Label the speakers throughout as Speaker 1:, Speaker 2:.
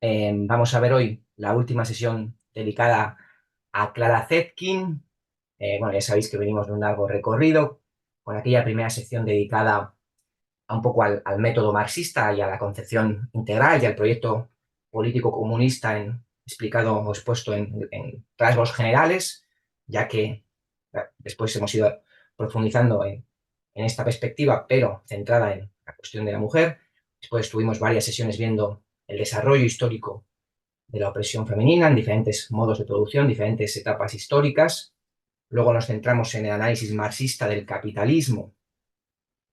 Speaker 1: Vamos a ver hoy la última sesión dedicada a Clara Zetkin. Bueno, ya sabéis que venimos de un largo recorrido con aquella primera sección dedicada a un poco al método marxista y a la concepción integral y al proyecto político comunista explicado o expuesto en rasgos generales, ya que después hemos ido profundizando en esta perspectiva, pero centrada en la cuestión de la mujer. Después tuvimos varias sesiones viendo el desarrollo histórico de la opresión femenina en diferentes modos de producción, diferentes etapas históricas. Luego nos centramos en el análisis marxista del capitalismo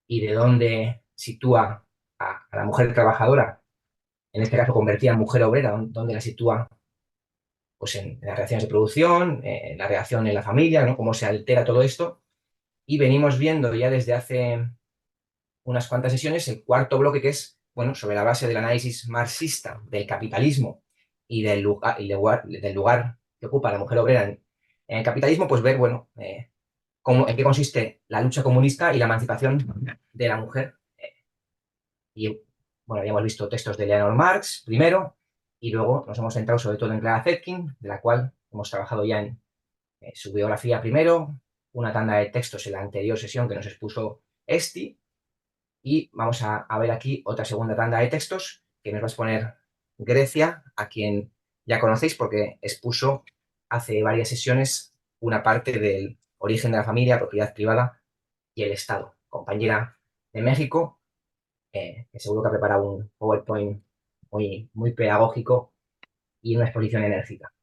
Speaker 1: y de dónde sitúa a la mujer trabajadora, en este caso convertida en mujer obrera, dónde la sitúa pues, en las reacciones de producción, en la reacción en la familia, ¿no? Cómo se altera todo esto. Y venimos viendo ya desde hace unas cuantas sesiones el cuarto bloque, que es, bueno, sobre la base del análisis marxista del capitalismo y del lugar que ocupa la mujer obrera en el capitalismo, pues ver, bueno, en qué consiste la lucha comunista y la emancipación de la mujer. Y, bueno, habíamos visto textos de Leonard Marx primero, y luego nos hemos centrado sobre todo en Clara Zetkin, de la cual hemos trabajado ya en su biografía primero, una tanda de textos en la anterior sesión que nos expuso Esti, y vamos a ver aquí otra segunda tanda de textos que nos va a exponer Grecia, a quien ya conocéis porque expuso hace varias sesiones una parte del origen de la familia, propiedad privada y el Estado. Compañera de México, que seguro que ha preparado un PowerPoint muy pedagógico y una exposición enérgica.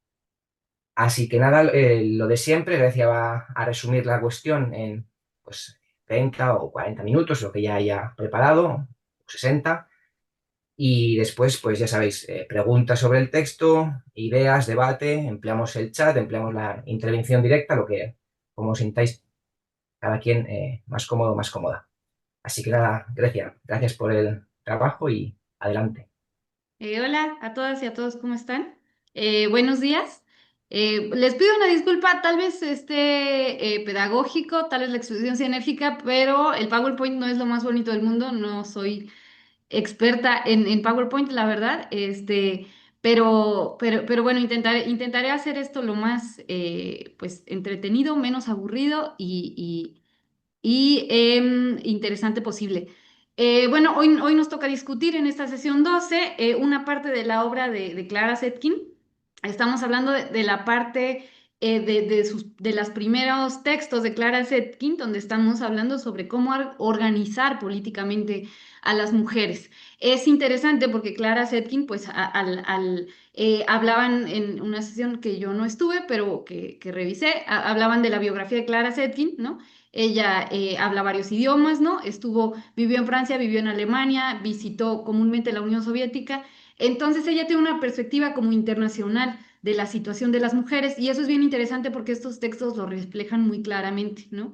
Speaker 1: Así que nada, lo de siempre, Grecia va a resumir la cuestión en pues, 30 o 40 minutos, lo que ya haya preparado, 60. Y después, pues ya sabéis, preguntas sobre el texto, ideas, debate, empleamos el chat, empleamos la intervención directa, lo que, como os sintáis cada quien más cómodo, más cómoda. Así que nada, Grecia, gracias por el trabajo y adelante.
Speaker 2: Hola a todas y a todos, ¿cómo están? Buenos días. Les pido una disculpa, tal vez esté pedagógico, tal vez la exposición sea enérgica, pero el PowerPoint no es lo más bonito del mundo, no soy experta en PowerPoint, la verdad, pero bueno, intentaré hacer esto lo más pues entretenido, menos aburrido y interesante posible. Bueno, hoy nos toca discutir en esta sesión 12 una parte de la obra de Clara Zetkin. Estamos hablando de la parte de los primeros textos de Clara Zetkin, donde estamos hablando sobre cómo organizar políticamente a las mujeres. Es interesante porque Clara Zetkin, pues, hablaban en una sesión que yo no estuve, pero que revisé, hablaban de la biografía de Clara Zetkin, ¿no? Ella habla varios idiomas, ¿no? Vivió en Francia, vivió en Alemania, visitó comúnmente la Unión Soviética. Entonces ella tiene una perspectiva como internacional de la situación de las mujeres y eso es bien interesante porque estos textos lo reflejan muy claramente, ¿no?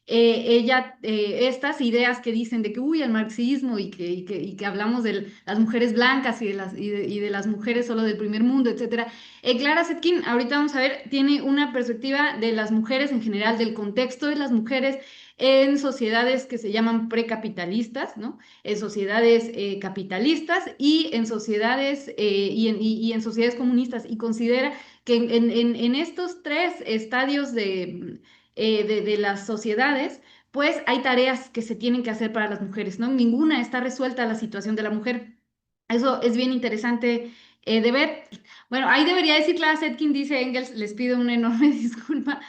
Speaker 2: Estas ideas que dicen de que, uy, el marxismo y que hablamos de las mujeres blancas y de las mujeres solo del primer mundo, etcétera. Clara Zetkin, ahorita vamos a ver, tiene una perspectiva de las mujeres en general, del contexto de las mujeres en sociedades que se llaman precapitalistas, ¿no? En sociedades capitalistas y en sociedades y en sociedades comunistas y considera que en estos tres estadios de las sociedades, pues hay tareas que se tienen que hacer para las mujeres, ¿no? Ninguna está resuelta la situación de la mujer. Eso es bien interesante de ver. Bueno, ahí debería decir Clara Zetkin, dice Engels, les pido una enorme disculpa.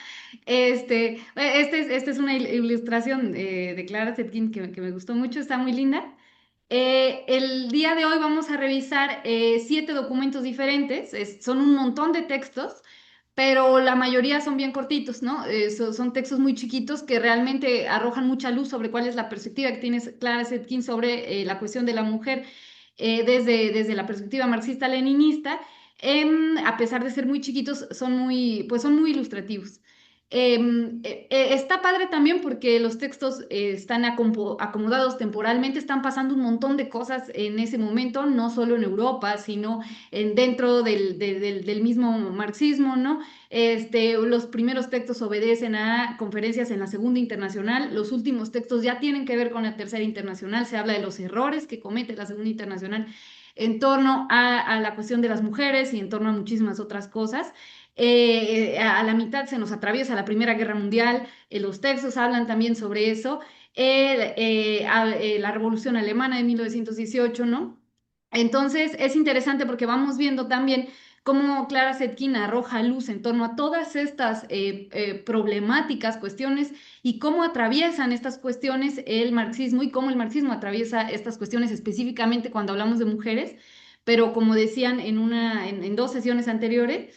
Speaker 2: Esta es una ilustración de Clara Zetkin que me gustó mucho, está muy linda. El día de hoy vamos a revisar 7 documentos diferentes, son un montón de textos, pero la mayoría son bien cortitos, ¿no? Son textos muy chiquitos que realmente arrojan mucha luz sobre cuál es la perspectiva que tiene Clara Zetkin sobre la cuestión de la mujer desde la perspectiva marxista-leninista. A pesar de ser muy chiquitos, pues son muy ilustrativos. Está padre también porque los textos están acomodados temporalmente, están pasando un montón de cosas en ese momento, no solo en Europa, sino dentro del mismo marxismo, ¿no? Los primeros textos obedecen a conferencias en la Segunda Internacional, los últimos textos ya tienen que ver con la Tercera Internacional, se habla de los errores que comete la Segunda Internacional. en torno a la cuestión de las mujeres y en torno a muchísimas otras cosas. A la mitad se nos atraviesa la Primera Guerra Mundial, los textos hablan también sobre eso, la Revolución Alemana de 1918, ¿no? Entonces es interesante porque vamos viendo también cómo Clara Zetkin arroja luz en torno a todas estas problemáticas, cuestiones y cómo atraviesan estas cuestiones el marxismo y cómo el marxismo atraviesa estas cuestiones específicamente cuando hablamos de mujeres, pero como decían en dos sesiones anteriores,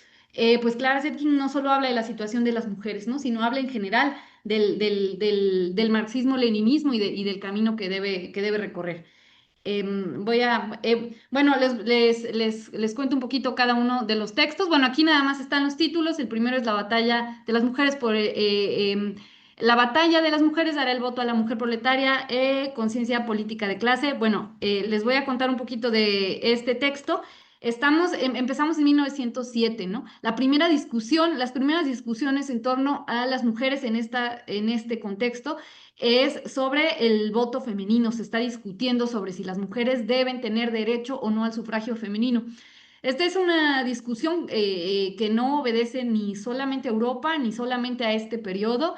Speaker 2: pues Clara Zetkin no solo habla de la situación de las mujeres, ¿no? Sino habla en general del marxismo-leninismo y del camino que debe recorrer. Bueno, les cuento un poquito cada uno de los textos. Bueno, aquí nada más están los títulos. El primero es la batalla de las mujeres la batalla de las mujeres dará el voto a la mujer proletaria, conciencia política de clase. Bueno, les voy a contar un poquito de este texto. Empezamos en 1907, ¿no? Las primeras discusiones en torno a las mujeres en este contexto es sobre el voto femenino. Se está discutiendo sobre si las mujeres deben tener derecho o no al sufragio femenino. Esta es una discusión que no obedece ni solamente a Europa, ni solamente a este periodo,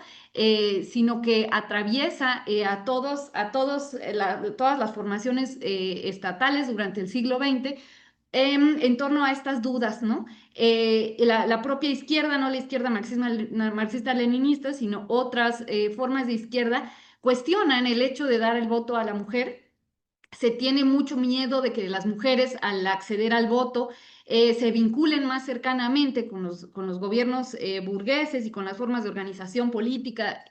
Speaker 2: sino que atraviesa todas las formaciones estatales durante el siglo XX en torno a estas dudas, ¿no? La propia izquierda, no la izquierda marxista-leninista, sino otras formas de izquierda, cuestionan el hecho de dar el voto a la mujer. Se tiene mucho miedo de que las mujeres, al acceder al voto, se vinculen más cercanamente con los gobiernos burgueses y con las formas de organización política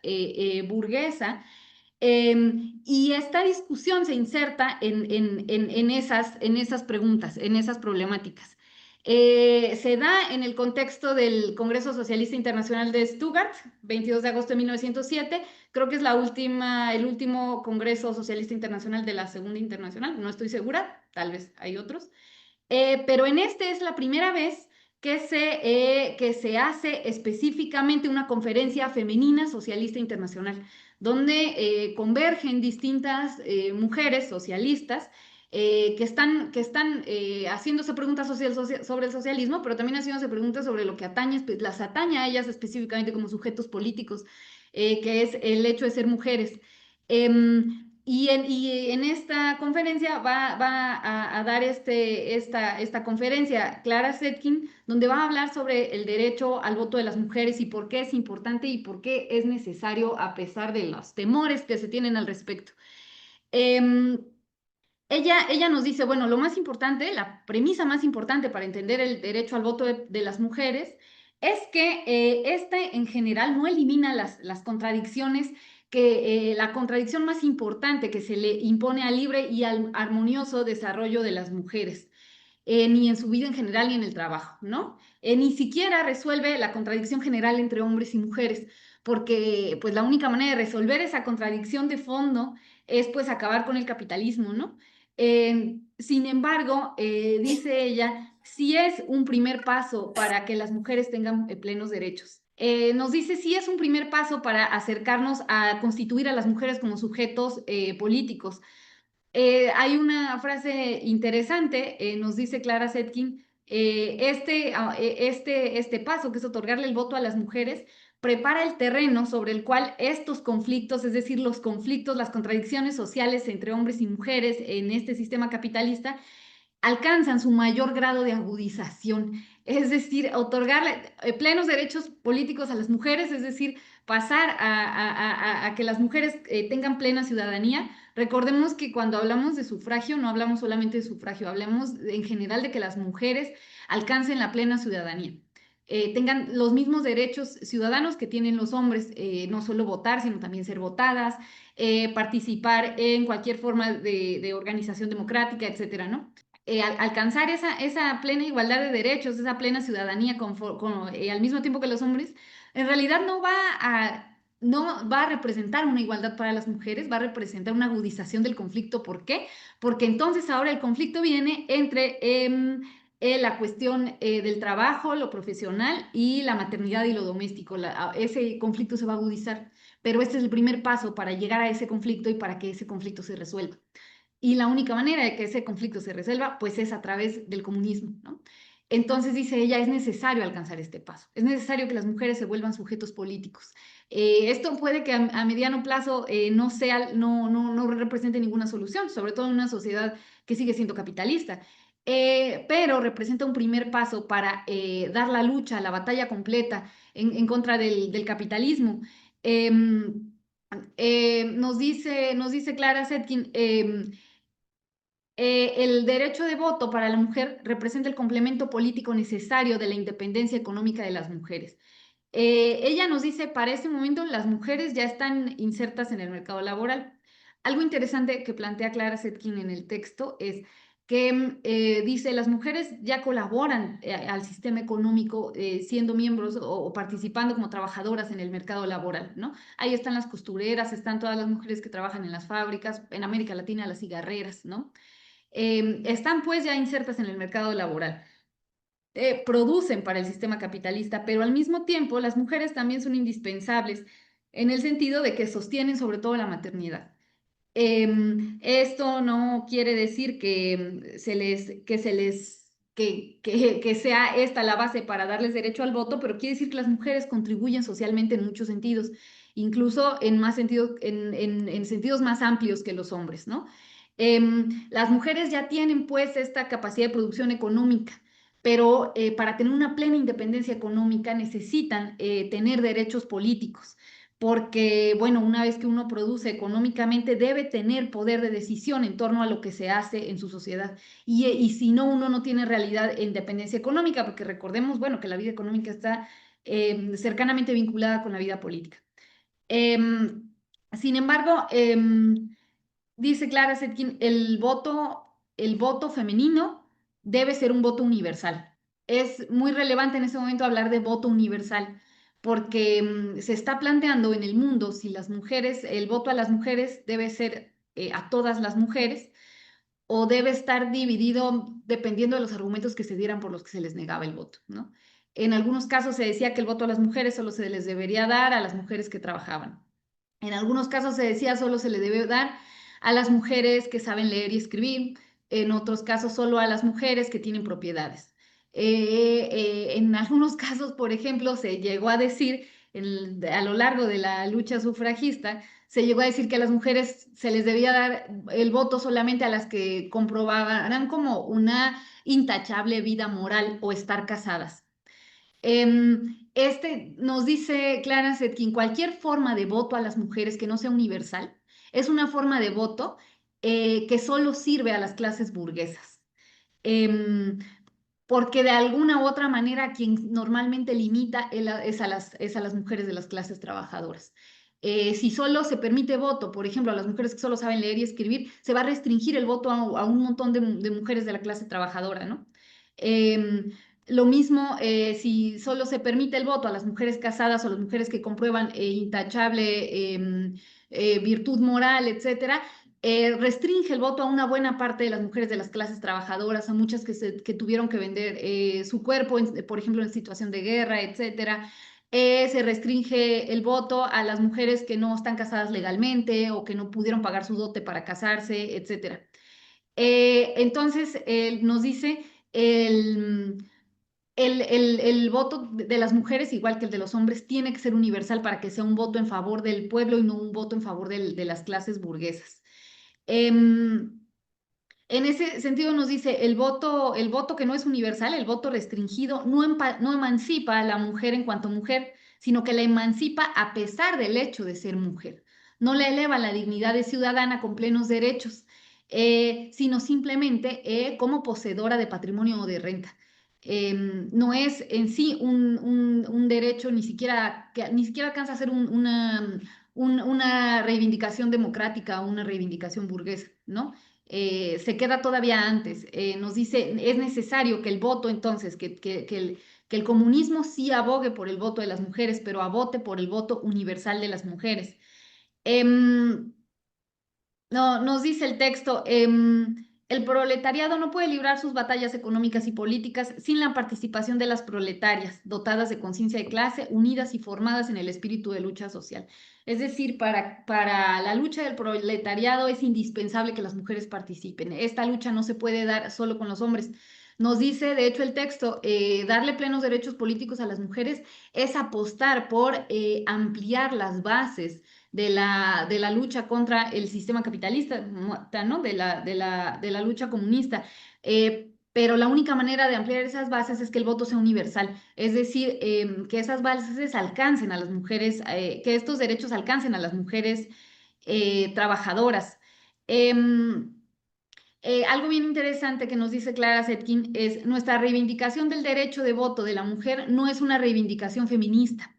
Speaker 2: burguesa. Y esta discusión se inserta en esas preguntas, en esas problemáticas. Se da en el contexto del Congreso Socialista Internacional de Stuttgart, 22 de agosto de 1907. Creo que es el último Congreso Socialista Internacional de la Segunda Internacional, no estoy segura, tal vez hay otros. Pero en este es la primera vez que se hace específicamente una conferencia femenina socialista internacional, donde convergen distintas mujeres socialistas que están haciéndose preguntas sobre el socialismo, pero también haciéndose preguntas sobre lo que las atañe a ellas específicamente como sujetos políticos, que es el hecho de ser mujeres. Y en esta conferencia va a dar esta conferencia Clara Zetkin, donde va a hablar sobre el derecho al voto de las mujeres y por qué es importante y por qué es necesario a pesar de los temores que se tienen al respecto. Em, ella nos dice, bueno, lo más importante, la premisa más importante para entender el derecho al voto de las mujeres es que este en general no elimina las contradicciones, la contradicción más importante que se le impone al libre y al armonioso desarrollo de las mujeres, ni en su vida en general ni en el trabajo, ¿no? Ni siquiera resuelve la contradicción general entre hombres y mujeres, porque pues la única manera de resolver esa contradicción de fondo es pues acabar con el capitalismo, ¿no? Sin embargo, dice ella, sí es un primer paso para que las mujeres tengan plenos derechos. Nos dice sí es un primer paso para acercarnos a constituir a las mujeres como sujetos políticos. Hay una frase interesante, nos dice Clara Zetkin, este paso, que es otorgarle el voto a las mujeres, prepara el terreno sobre el cual estos conflictos, es decir, los conflictos, las contradicciones sociales entre hombres y mujeres en este sistema capitalista, alcanzan su mayor grado de agudización, es decir, otorgarle plenos derechos políticos a las mujeres, es decir, pasar a que las mujeres tengan plena ciudadanía. Recordemos que cuando hablamos de sufragio, no hablamos solamente de sufragio, hablamos en general de que las mujeres alcancen la plena ciudadanía. Tengan los mismos derechos ciudadanos que tienen los hombres, no solo votar, sino también ser votadas, participar en cualquier forma de organización democrática, etcétera, ¿no? Alcanzar esa plena igualdad de derechos, esa plena ciudadanía al mismo tiempo que los hombres, en realidad no va a representar una igualdad para las mujeres, va a representar una agudización del conflicto. ¿Por qué? Porque entonces ahora el conflicto viene entre la cuestión del trabajo, lo profesional y la maternidad y lo doméstico. Ese conflicto se va a agudizar, pero este es el primer paso para llegar a ese conflicto y para que ese conflicto se resuelva. y la única manera de que ese conflicto se resuelva, pues es a través del comunismo, ¿no? Entonces, dice ella, es necesario alcanzar este paso, es necesario que las mujeres se vuelvan sujetos políticos. Esto puede que a mediano plazo no represente ninguna solución, sobre todo en una sociedad que sigue siendo capitalista, pero representa un primer paso para dar la lucha, la batalla completa en contra del capitalismo. Em, nos dice Clara Zetkin, el derecho de voto para la mujer representa el complemento político necesario de la independencia económica de las mujeres. Ella nos dice, para este momento las mujeres ya están insertas en el mercado laboral. Algo interesante que plantea Clara Zetkin en el texto es que dice, las mujeres ya colaboran al sistema económico siendo miembros o participando como trabajadoras en el mercado laboral, ¿no? Ahí están las costureras, están todas las mujeres que trabajan en las fábricas, en América Latina las cigarreras, ¿no? Están pues ya insertas en el mercado laboral. Producen para el sistema capitalista, pero al mismo tiempo las mujeres también son indispensables en el sentido de que sostienen sobre todo la maternidad. Esto no quiere decir que que sea esta la base para darles derecho al voto, pero quiere decir que las mujeres contribuyen socialmente en muchos sentidos, incluso en más sentidos, en sentidos más amplios que los hombres, ¿no? Las mujeres ya tienen pues esta capacidad de producción económica, pero para tener una plena independencia económica necesitan tener derechos políticos porque, bueno, una vez que uno produce económicamente, debe tener poder de decisión en torno a lo que se hace en su sociedad. Y si no, uno no tiene realidad e independencia económica, porque recordemos, bueno, que la vida económica está cercanamente vinculada con la vida política. Em, Sin embargo, dice Clara Zetkin, el voto femenino debe ser un voto universal. Es muy relevante en ese momento hablar de voto universal, porque se está planteando en el mundo si las mujeres, el voto a las mujeres debe ser a todas las mujeres o debe estar dividido dependiendo de los argumentos que se dieran por los que se les negaba el voto, ¿no? En algunos casos se decía que el voto a las mujeres solo se les debería dar a las mujeres que trabajaban. En algunos casos se decía solo se le debe dar a las mujeres que saben leer y escribir, en otros casos solo a las mujeres que tienen propiedades. En algunos casos, por ejemplo, se llegó a decir a lo largo de la lucha sufragista, se llegó a decir que a las mujeres se les debía dar el voto solamente a las que comprobaran como una intachable vida moral o estar casadas. Nos dice Clara Zetkin, cualquier forma de voto a las mujeres que no sea universal es una forma de voto que solo sirve a las clases burguesas. Em, Porque de alguna u otra manera quien normalmente limita es a las mujeres de las clases trabajadoras. Si solo se permite voto, por ejemplo, a las mujeres que solo saben leer y escribir, se va a restringir el voto a un montón de mujeres de la clase trabajadora, ¿no? Em, lo mismo si solo se permite el voto a las mujeres casadas o a las mujeres que comprueban intachable virtud moral, etcétera, restringe el voto a una buena parte de las mujeres de las clases trabajadoras, a muchas que tuvieron que vender su cuerpo, por ejemplo, en situación de guerra, etcétera. Se restringe el voto a las mujeres que no están casadas legalmente o que no pudieron pagar su dote para casarse, etcétera. Entonces, nos dice el voto de las mujeres, igual que el de los hombres, tiene que ser universal para que sea un voto en favor del pueblo y no un voto en favor de las clases burguesas. Em, en ese sentido nos dice, el voto que no es universal, el voto restringido, no emancipa a la mujer en cuanto mujer, sino que la emancipa a pesar del hecho de ser mujer. No la eleva a la dignidad de ciudadana con plenos derechos, sino simplemente como poseedora de patrimonio o de renta. No es en sí un derecho, ni siquiera alcanza a ser una reivindicación democrática o una reivindicación burguesa, ¿no? Se queda todavía antes. Nos dice, es necesario que el voto entonces, que el comunismo sí abogue por el voto de las mujeres, pero abote por el voto universal de las mujeres. Em, no, nos dice el texto, el proletariado no puede librar sus batallas económicas y políticas sin la participación de las proletarias, dotadas de conciencia de clase, unidas y formadas en el espíritu de lucha social. Es decir, para la lucha del proletariado es indispensable que las mujeres participen. Esta lucha no se puede dar solo con los hombres. Nos dice, de hecho, el texto, darle plenos derechos políticos a las mujeres es apostar por ampliar las bases de la lucha contra el sistema capitalista, ¿no? De la lucha comunista. Pero la única manera de ampliar esas bases es que el voto sea universal, es decir, que esas bases alcancen a las mujeres, que estos derechos alcancen a las mujeres trabajadoras. Em, algo bien interesante que nos dice Clara Zetkin es nuestra reivindicación del derecho de voto de la mujer no es una reivindicación feminista,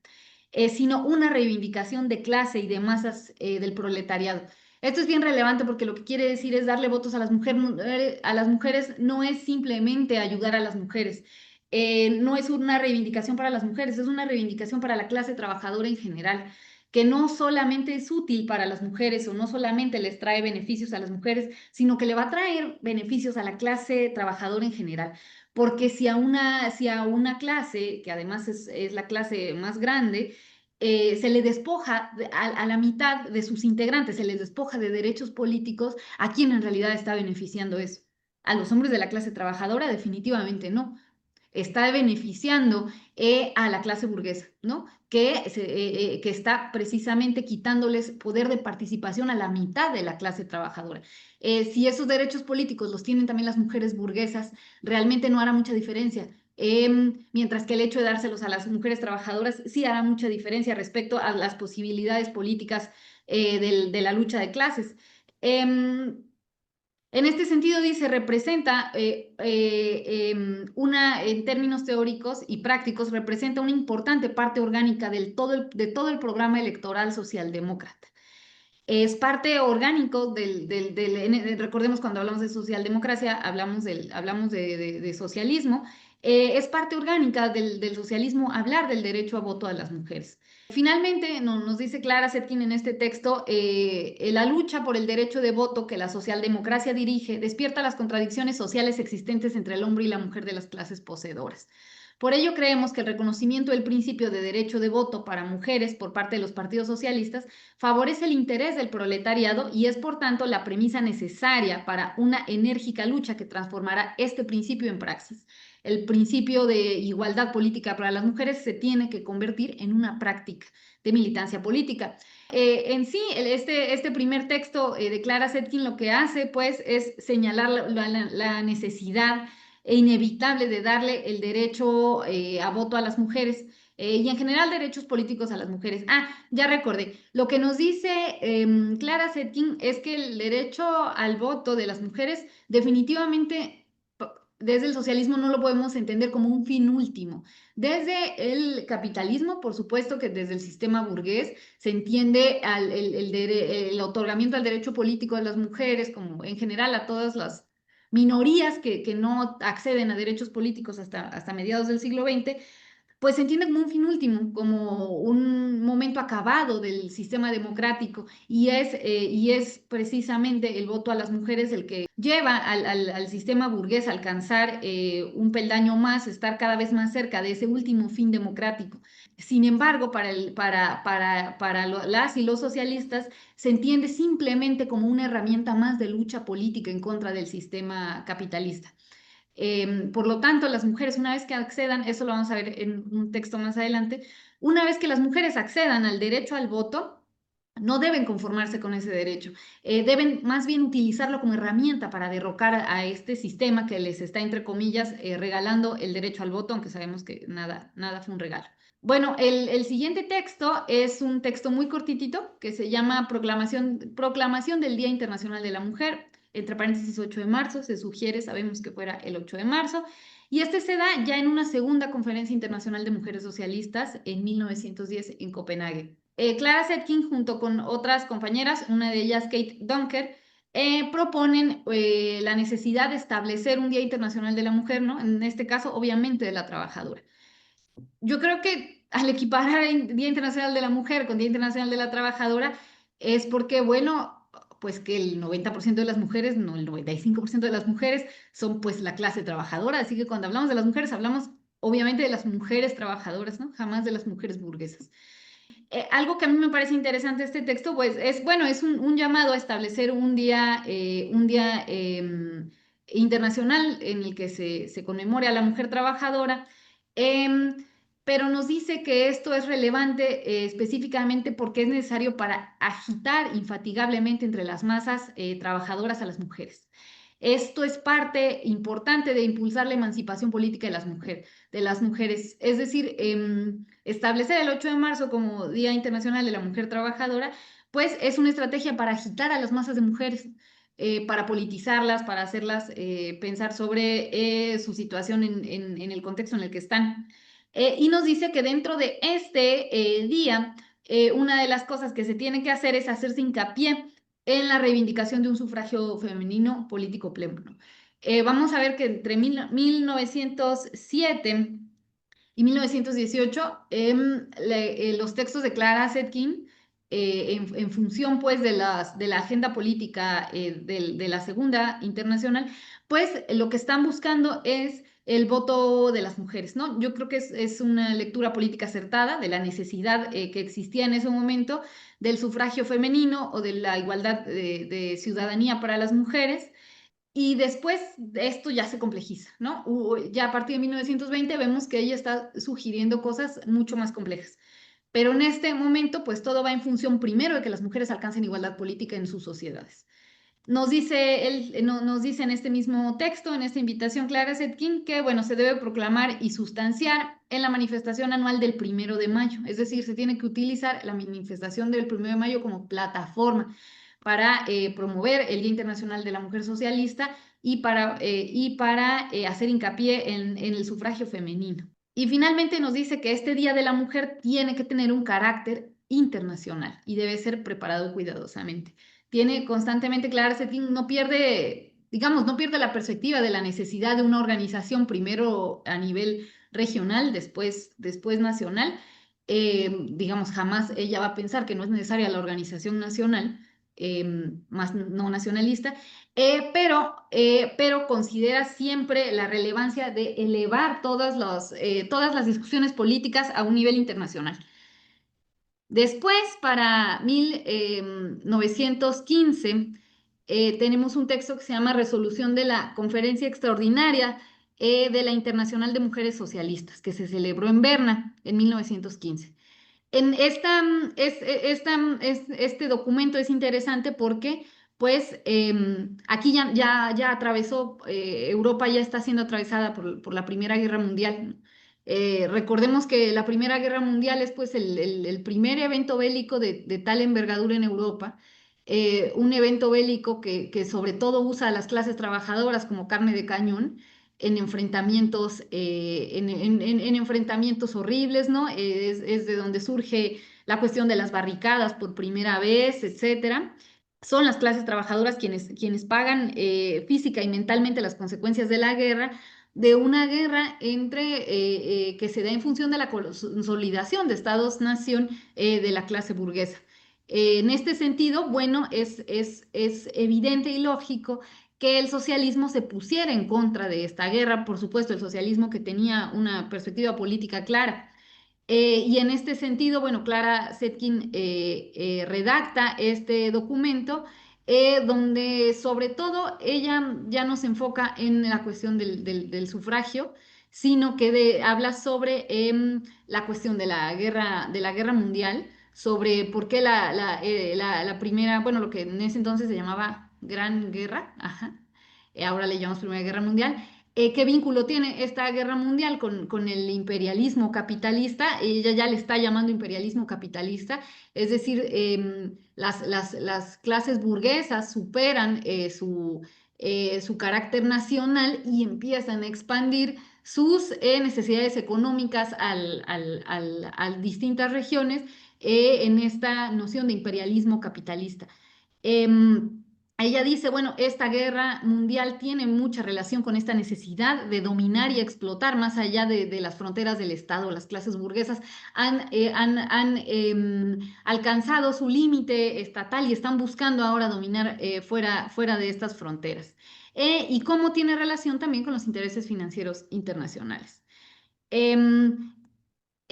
Speaker 2: sino una reivindicación de clase y de masas del proletariado. Esto es bien relevante porque lo que quiere decir es darle votos a las mujeres no es simplemente ayudar a las mujeres, no es una reivindicación para las mujeres, es una reivindicación para la clase trabajadora en general, que no solamente es útil para las mujeres o no solamente les trae beneficios a las mujeres, sino que le va a traer beneficios a la clase trabajadora en general. Porque si a una clase, que además es la clase más grande, se le despoja a la mitad de sus integrantes, se les despoja de derechos políticos, ¿a quién en realidad está beneficiando eso? A los hombres de la clase trabajadora, definitivamente no. Está beneficiando a la clase burguesa, ¿no? Que está precisamente quitándoles poder de participación a la mitad de la clase trabajadora. Si esos derechos políticos los tienen también las mujeres burguesas, realmente no hará mucha diferencia. Mientras que el hecho de dárselos a las mujeres trabajadoras sí hará mucha diferencia respecto a las posibilidades políticas de la lucha de clases. En este sentido, dice, representa en términos teóricos y prácticos, representa una importante parte orgánica de todo el programa electoral socialdemócrata. Es parte orgánico recordemos cuando hablamos de socialdemocracia, hablamos de socialismo, es parte orgánica del socialismo hablar del derecho a voto a las mujeres. Finalmente, nos dice Clara Zetkin en este texto, la lucha por el derecho de voto que la socialdemocracia dirige despierta las contradicciones sociales existentes entre el hombre y la mujer de las clases poseedoras. Por ello, creemos que el reconocimiento del principio de derecho de voto para mujeres por parte de los partidos socialistas favorece el interés del proletariado y es, por tanto, la premisa necesaria para una enérgica lucha que transformará este principio en praxis. El principio de igualdad política para las mujeres se tiene que convertir en una práctica de militancia política. En sí, este primer texto de Clara Zetkin lo que hace, pues, es señalar la necesidad inevitable de darle el derecho a voto a las mujeres y en general derechos políticos a las mujeres. Ah, ya recordé, lo que nos dice Clara Zetkin es que el derecho al voto de las mujeres definitivamente desde el socialismo no lo podemos entender como un fin último. Desde el capitalismo, por supuesto que desde el sistema burgués se entiende el otorgamiento al derecho político de las mujeres, como en general a todas las minorías que no acceden a derechos políticos hasta mediados del siglo XX, pues se entiende como un fin último, como un momento acabado del sistema democrático y es precisamente el voto a las mujeres el que lleva al sistema burgués a alcanzar un peldaño más, estar cada vez más cerca de ese último fin democrático. Sin embargo, las y los socialistas se entiende simplemente como una herramienta más de lucha política en contra del sistema capitalista. Por lo tanto, las mujeres, una vez que accedan, eso lo vamos a ver en un texto más adelante, una vez que las mujeres accedan al derecho al voto, no deben conformarse con ese derecho, deben más bien utilizarlo como herramienta para derrocar a este sistema que les está, entre comillas, regalando el derecho al voto, aunque sabemos que nada fue un regalo. Bueno, el siguiente texto es un texto muy cortitito que se llama Proclamación del Día Internacional de la Mujer, entre paréntesis 8 de marzo, se sugiere, sabemos que fuera el 8 de marzo, y este se da ya en una segunda conferencia internacional de mujeres socialistas en 1910 en Copenhague. Clara Zetkin, junto con otras compañeras, una de ellas Kate Dunker, proponen la necesidad de establecer un Día Internacional de la Mujer, ¿no? En este caso, obviamente, de la trabajadora. Yo creo que al equiparar el Día Internacional de la Mujer con Día Internacional de la Trabajadora es porque, bueno, pues que el 90% de las mujeres, no, el 95% de las mujeres son pues la clase trabajadora, así que cuando hablamos de las mujeres hablamos obviamente de las mujeres trabajadoras, ¿no? Jamás de las mujeres burguesas. Algo que a mí me parece interesante de este texto, pues es, bueno, es un llamado a establecer un día internacional en el que se conmemore a la mujer trabajadora, em, pero nos dice que esto es relevante específicamente porque es necesario para agitar infatigablemente entre las masas trabajadoras a las mujeres. Esto es parte importante de impulsar la emancipación política de las mujeres. Es decir, establecer el 8 de marzo como Día Internacional de la Mujer Trabajadora, pues es una estrategia para agitar a las masas de mujeres, para politizarlas, para hacerlas pensar sobre su situación en el contexto en el que están. Y nos dice que dentro de este día, una de las cosas que se tiene que hacer es hacerse hincapié en la reivindicación de un sufragio femenino político pleno. Vamos a ver que entre 1907 y 1918, los textos de Clara Zetkin, en función pues de la agenda política de la Segunda Internacional, pues lo que están buscando es el voto de las mujeres, ¿no? Yo creo que es una lectura política acertada de la necesidad que existía en ese momento del sufragio femenino o de la igualdad de ciudadanía para las mujeres. Y después esto ya se complejiza, ¿no? Ya a partir de 1920 vemos que ella está sugiriendo cosas mucho más complejas. Pero en este momento, pues todo va en función primero de que las mujeres alcancen igualdad política en sus sociedades. Nos dice en este mismo texto, en esta invitación Clara Zetkin, que bueno, se debe proclamar y sustanciar en la manifestación anual del 1 de mayo. Es decir, se tiene que utilizar la manifestación del 1 de mayo como plataforma para promover el Día Internacional de la Mujer Socialista y para hacer hincapié en el sufragio femenino. Y finalmente nos dice que este Día de la Mujer tiene que tener un carácter internacional y debe ser preparado cuidadosamente. Tiene constantemente Clara Zetkin, no pierde, digamos, no pierde la perspectiva de la necesidad de una organización primero a nivel regional, después nacional. Digamos, jamás ella va a pensar que no es necesaria la organización nacional, más no nacionalista, pero considera siempre la relevancia de elevar todas las discusiones políticas a un nivel internacional. Después, para 1915, tenemos un texto que se llama Resolución de la Conferencia Extraordinaria de la Internacional de Mujeres Socialistas, que se celebró en Berna en 1915. Este documento es interesante porque, pues, aquí ya atravesó, Europa ya está siendo atravesada por la Primera Guerra Mundial. Recordemos que la Primera Guerra Mundial es, pues, el primer evento bélico de tal envergadura en Europa. Un evento bélico que sobre todo usa a las clases trabajadoras como carne de cañón en enfrentamientos, en enfrentamientos horribles, ¿no? Es de donde surge la cuestión de las barricadas por primera vez, etcétera. Son las clases trabajadoras quienes pagan física y mentalmente las consecuencias de una guerra que se da en función de la consolidación de estados-nación de la clase burguesa. En este sentido, bueno, es evidente y lógico que el socialismo se pusiera en contra de esta guerra, por supuesto, el socialismo que tenía una perspectiva política clara. Y en este sentido, bueno, Clara Zetkin redacta este documento donde sobre todo ella ya no se enfoca en la cuestión del sufragio, sino que habla sobre la cuestión de la guerra mundial, sobre por qué la primera, bueno, lo que en ese entonces se llamaba Gran Guerra, ajá, ahora le llamamos Primera Guerra Mundial. ¿Qué vínculo tiene esta guerra mundial con el imperialismo capitalista? Ella ya le está llamando imperialismo capitalista, es decir, las clases burguesas superan su carácter nacional y empiezan a expandir sus necesidades económicas a distintas regiones en esta noción de imperialismo capitalista. Em, ella dice, bueno, esta guerra mundial tiene mucha relación con esta necesidad de dominar y explotar más allá de las fronteras del Estado. Las clases burguesas han alcanzado su límite estatal y están buscando ahora dominar fuera de estas fronteras. Y cómo tiene relación también con los intereses financieros internacionales. Em,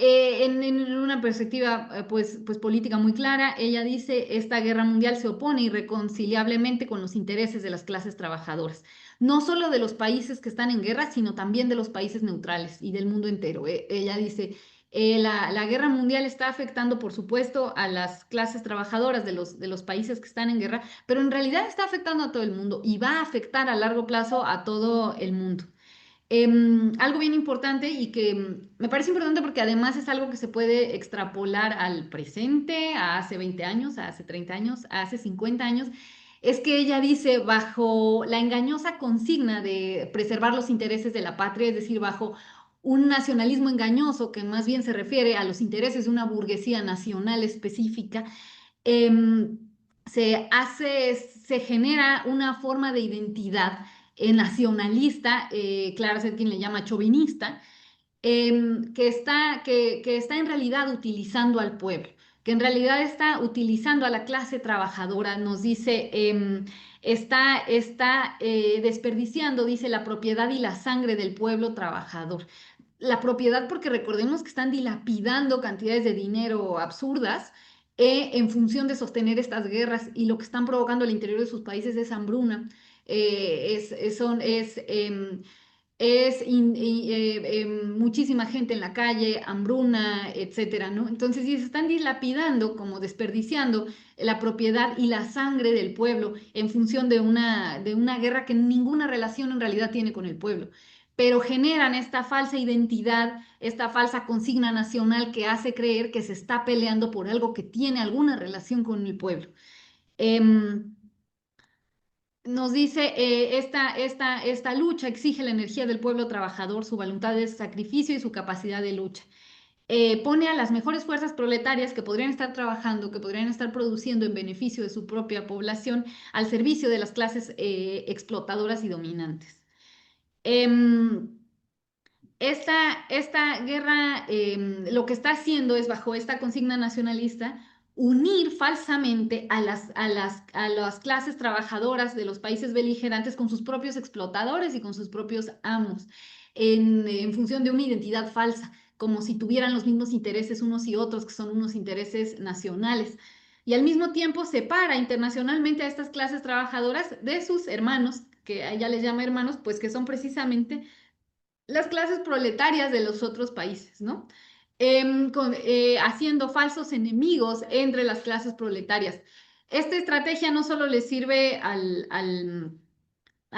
Speaker 2: en una perspectiva pues política muy clara, ella dice, esta guerra mundial se opone irreconciliablemente con los intereses de las clases trabajadoras, no solo de los países que están en guerra, sino también de los países neutrales y del mundo entero. Ella dice, la guerra mundial está afectando, por supuesto, a las clases trabajadoras de los países que están en guerra, pero en realidad está afectando a todo el mundo y va a afectar a largo plazo a todo el mundo. Algo bien importante y que me parece importante porque además es algo que se puede extrapolar al presente, a hace 20 años, a hace 30 años, a hace 50 años, es que ella dice bajo la engañosa consigna de preservar los intereses de la patria, es decir, bajo un nacionalismo engañoso que más bien se refiere a los intereses de una burguesía nacional específica, em, se genera una forma de identidad nacionalista, Clara Zetkin le llama chauvinista, que está en realidad utilizando al pueblo, que en realidad está utilizando a la clase trabajadora, nos dice, está desperdiciando, dice, la propiedad y la sangre del pueblo trabajador. La propiedad, porque recordemos que están dilapidando cantidades de dinero absurdas en función de sostener estas guerras y lo que están provocando al interior de sus países es hambruna, es, son, es muchísima gente en la calle, hambruna, etcétera, ¿no? Entonces, si se están dilapidando, como desperdiciando la propiedad y la sangre del pueblo en función de una guerra que ninguna relación en realidad tiene con el pueblo, pero generan esta falsa identidad, esta falsa consigna nacional que hace creer que se está peleando por algo que tiene alguna relación con el pueblo. Em, Nos dice, esta lucha exige la energía del pueblo trabajador, su voluntad de sacrificio y su capacidad de lucha. Pone a las mejores fuerzas proletarias que podrían estar trabajando, que podrían estar produciendo en beneficio de su propia población, al servicio de las clases explotadoras y dominantes. Em, esta guerra lo que está haciendo es, bajo esta consigna nacionalista, unir falsamente a las clases trabajadoras de los países beligerantes con sus propios explotadores y con sus propios amos, en función de una identidad falsa, como si tuvieran los mismos intereses unos y otros, que son unos intereses nacionales. Y al mismo tiempo separa internacionalmente a estas clases trabajadoras de sus hermanos, que ella les llama hermanos, pues que son precisamente las clases proletarias de los otros países, ¿no? Haciendo falsos enemigos entre las clases proletarias. Esta estrategia no solo le sirve a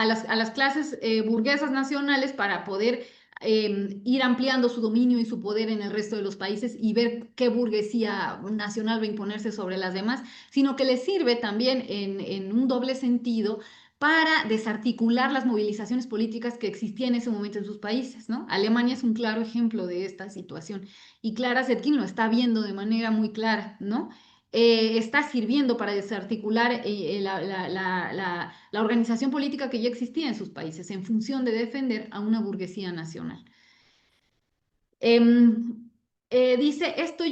Speaker 2: las clases burguesas nacionales para poder ir ampliando su dominio y su poder en el resto de los países y ver qué burguesía nacional va a imponerse sobre las demás, sino que les sirve también en un doble sentido para desarticular las movilizaciones políticas que existían en ese momento en sus países, ¿no? Alemania es un claro ejemplo de esta situación y Clara Zetkin lo está viendo de manera muy clara, ¿no? Está sirviendo para desarticular la organización política que ya existía en sus países en función de defender a una burguesía nacional. Dice, esto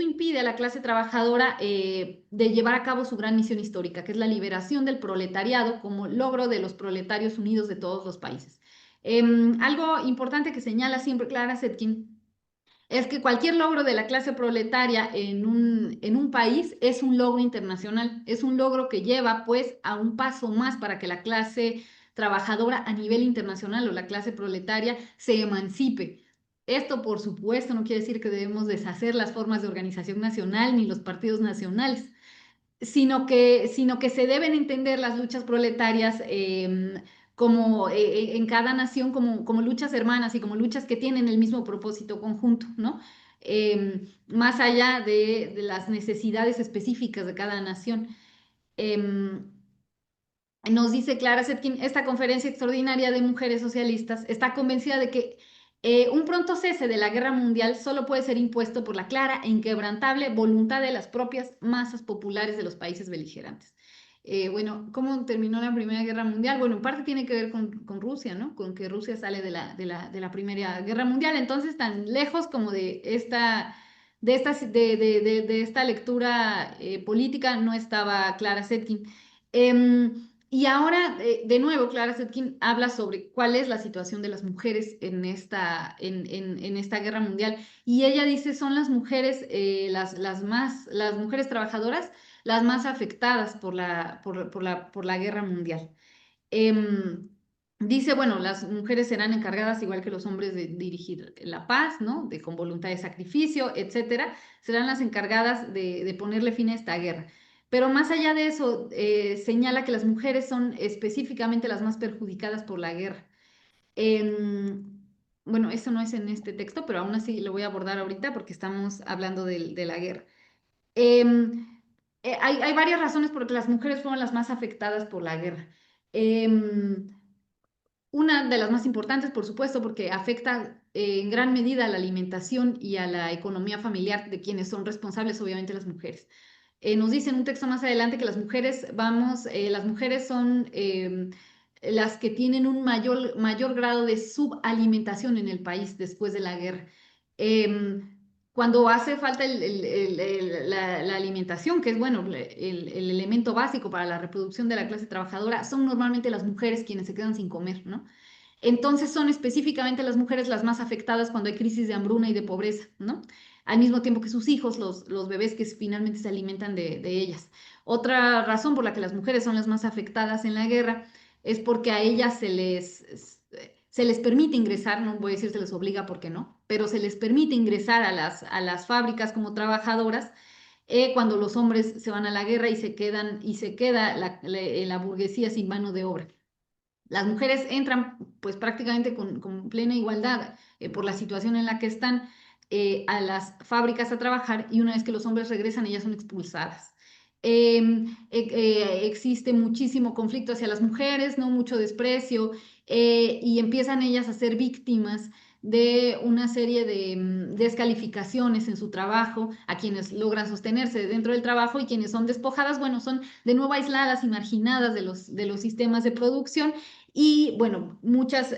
Speaker 2: impide a la clase trabajadora de llevar a cabo su gran misión histórica, que es la liberación del proletariado como logro de los proletarios unidos de todos los países. Algo importante que señala siempre Clara Zetkin es que cualquier logro de la clase proletaria en un país es un logro internacional, es un logro que lleva pues a un paso más para que la clase trabajadora a nivel internacional o la clase proletaria se emancipe. Esto, por supuesto, no quiere decir que debemos deshacer las formas de organización nacional ni los partidos nacionales, sino que se deben entender las luchas proletarias como en cada nación como luchas hermanas y como luchas que tienen el mismo propósito conjunto, ¿no? Más allá de las necesidades específicas de cada nación. Em, Nos dice Clara Zetkin, esta conferencia extraordinaria de mujeres socialistas está convencida de que un pronto cese de la guerra mundial solo puede ser impuesto por la clara e inquebrantable voluntad de las propias masas populares de los países beligerantes. bueno, ¿cómo terminó la Primera Guerra Mundial? Bueno, en parte tiene que ver con Rusia, ¿no? Con que Rusia sale de la Primera Guerra Mundial. Entonces, tan lejos como de esta lectura política no estaba Clara Zetkin. Y ahora, de nuevo, Clara Zetkin habla sobre cuál es la situación de las mujeres en esta guerra mundial. Y ella dice, son las mujeres, las mujeres trabajadoras las más afectadas por la guerra mundial. Em, Dice, bueno, las mujeres serán encargadas, igual que los hombres, de dirigir la paz, ¿no? De con voluntad de sacrificio, etcétera. Serán las encargadas de ponerle fin a esta guerra. Pero más allá de eso, señala que las mujeres son específicamente las más perjudicadas por la guerra. Em, bueno, eso no es en este texto, pero aún así lo voy a abordar ahorita porque estamos hablando de la guerra. Em, hay varias razones por las que las mujeres fueron las más afectadas por la guerra. Em, una de las más importantes, por supuesto, porque afecta en gran medida a la alimentación y a la economía familiar de quienes son responsables, obviamente, las mujeres. Nos dice en un texto más adelante que las mujeres son las que tienen un mayor grado de subalimentación en el país después de la guerra. Em, Cuando hace falta la alimentación, que es bueno, el elemento básico para la reproducción de la clase trabajadora, son normalmente las mujeres quienes se quedan sin comer, ¿no? Entonces son específicamente las mujeres las más afectadas cuando hay crisis de hambruna y de pobreza, ¿no? Al mismo tiempo que sus hijos, los bebés que finalmente se alimentan de ellas. Otra razón por la que las mujeres son las más afectadas en la guerra es porque a ellas se les permite ingresar, no voy a decir se les obliga porque no, pero se les permite ingresar a las fábricas como trabajadoras cuando los hombres se van a la guerra y se queda la burguesía sin mano de obra. Las mujeres entran pues prácticamente con plena igualdad por la situación en la que están a las fábricas a trabajar y una vez que los hombres regresan ellas son expulsadas. Existe muchísimo conflicto hacia las mujeres, no mucho desprecio y empiezan ellas a ser víctimas de una serie de descalificaciones en su trabajo, a quienes logran sostenerse dentro del trabajo y quienes son despojadas, bueno, son de nuevo aisladas y marginadas de los sistemas de producción y bueno, muchas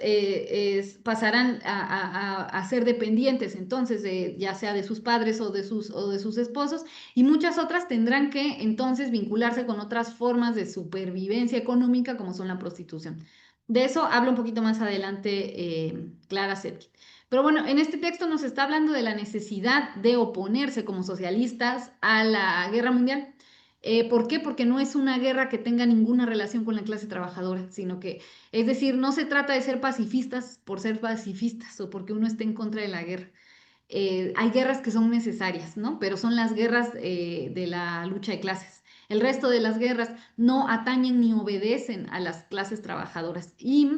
Speaker 2: pasarán a ser dependientes entonces, ya sea de sus padres o de sus esposos, y muchas otras tendrán que entonces vincularse con otras formas de supervivencia económica como son la prostitución. De eso habla un poquito más adelante Clara Zetkin. Pero bueno, en este texto nos está hablando de la necesidad de oponerse como socialistas a la guerra mundial. ¿Por qué? Porque no es una guerra que tenga ninguna relación con la clase trabajadora, sino que es decir, no se trata de ser pacifistas por ser pacifistas o porque uno esté en contra de la guerra. Hay guerras que son necesarias, ¿no? Pero son las guerras de la lucha de clases. El resto de las guerras no atañen ni obedecen a las clases trabajadoras. Y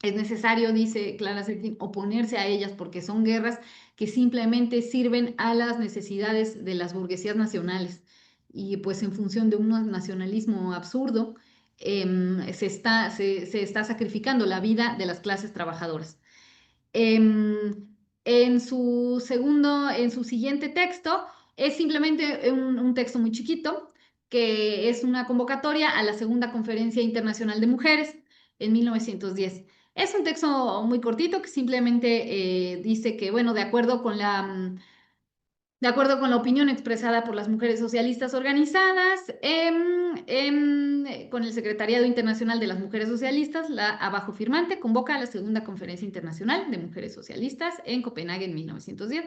Speaker 2: es necesario, dice Clara Zetkin, oponerse a ellas porque son guerras que simplemente sirven a las necesidades de las burguesías nacionales. Y pues en función de un nacionalismo absurdo, se está sacrificando la vida de las clases trabajadoras. Em, en su siguiente texto, es simplemente un texto muy chiquito, que es una convocatoria a la Segunda Conferencia Internacional de Mujeres en 1910. Es un texto muy cortito que simplemente dice que, bueno, de acuerdo con la opinión expresada por las mujeres socialistas organizadas, con el Secretariado Internacional de las Mujeres Socialistas, la abajo firmante convoca a la Segunda Conferencia Internacional de Mujeres Socialistas en Copenhague en 1910.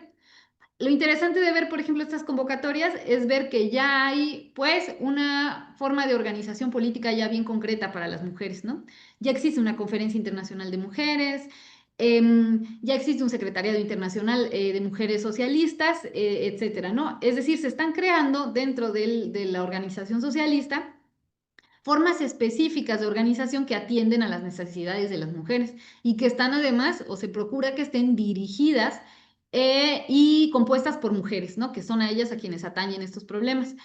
Speaker 2: Lo interesante de ver, por ejemplo, estas convocatorias es ver que ya hay, pues, una forma de organización política ya bien concreta para las mujeres, ¿no? Ya existe una conferencia internacional de mujeres, ya existe un secretariado internacional de mujeres socialistas, etcétera, ¿no? Es decir, se están creando dentro de la organización socialista formas específicas de organización que atienden a las necesidades de las mujeres y que están además, o se procura que estén dirigidas y compuestas por mujeres, ¿no? Que son a ellas a quienes atañen estos problemas.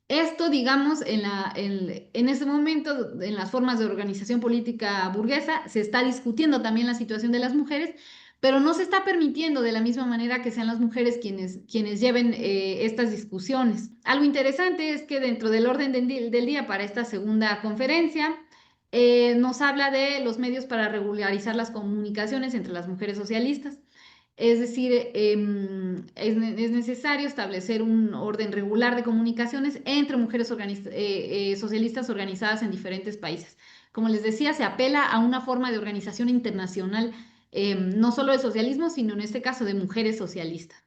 Speaker 2: Esto, digamos, en ese momento, en las formas de organización política burguesa, se está discutiendo también la situación de las mujeres, pero no se está permitiendo de la misma manera que sean las mujeres quienes lleven estas discusiones. Algo interesante es que dentro del orden del día para esta segunda conferencia, nos habla de los medios para regularizar las comunicaciones entre las mujeres socialistas. Es decir, es necesario establecer un orden regular de comunicaciones entre mujeres socialistas organizadas en diferentes países. Como les decía, se apela a una forma de organización internacional, no solo de socialismo, sino en este caso de mujeres socialistas.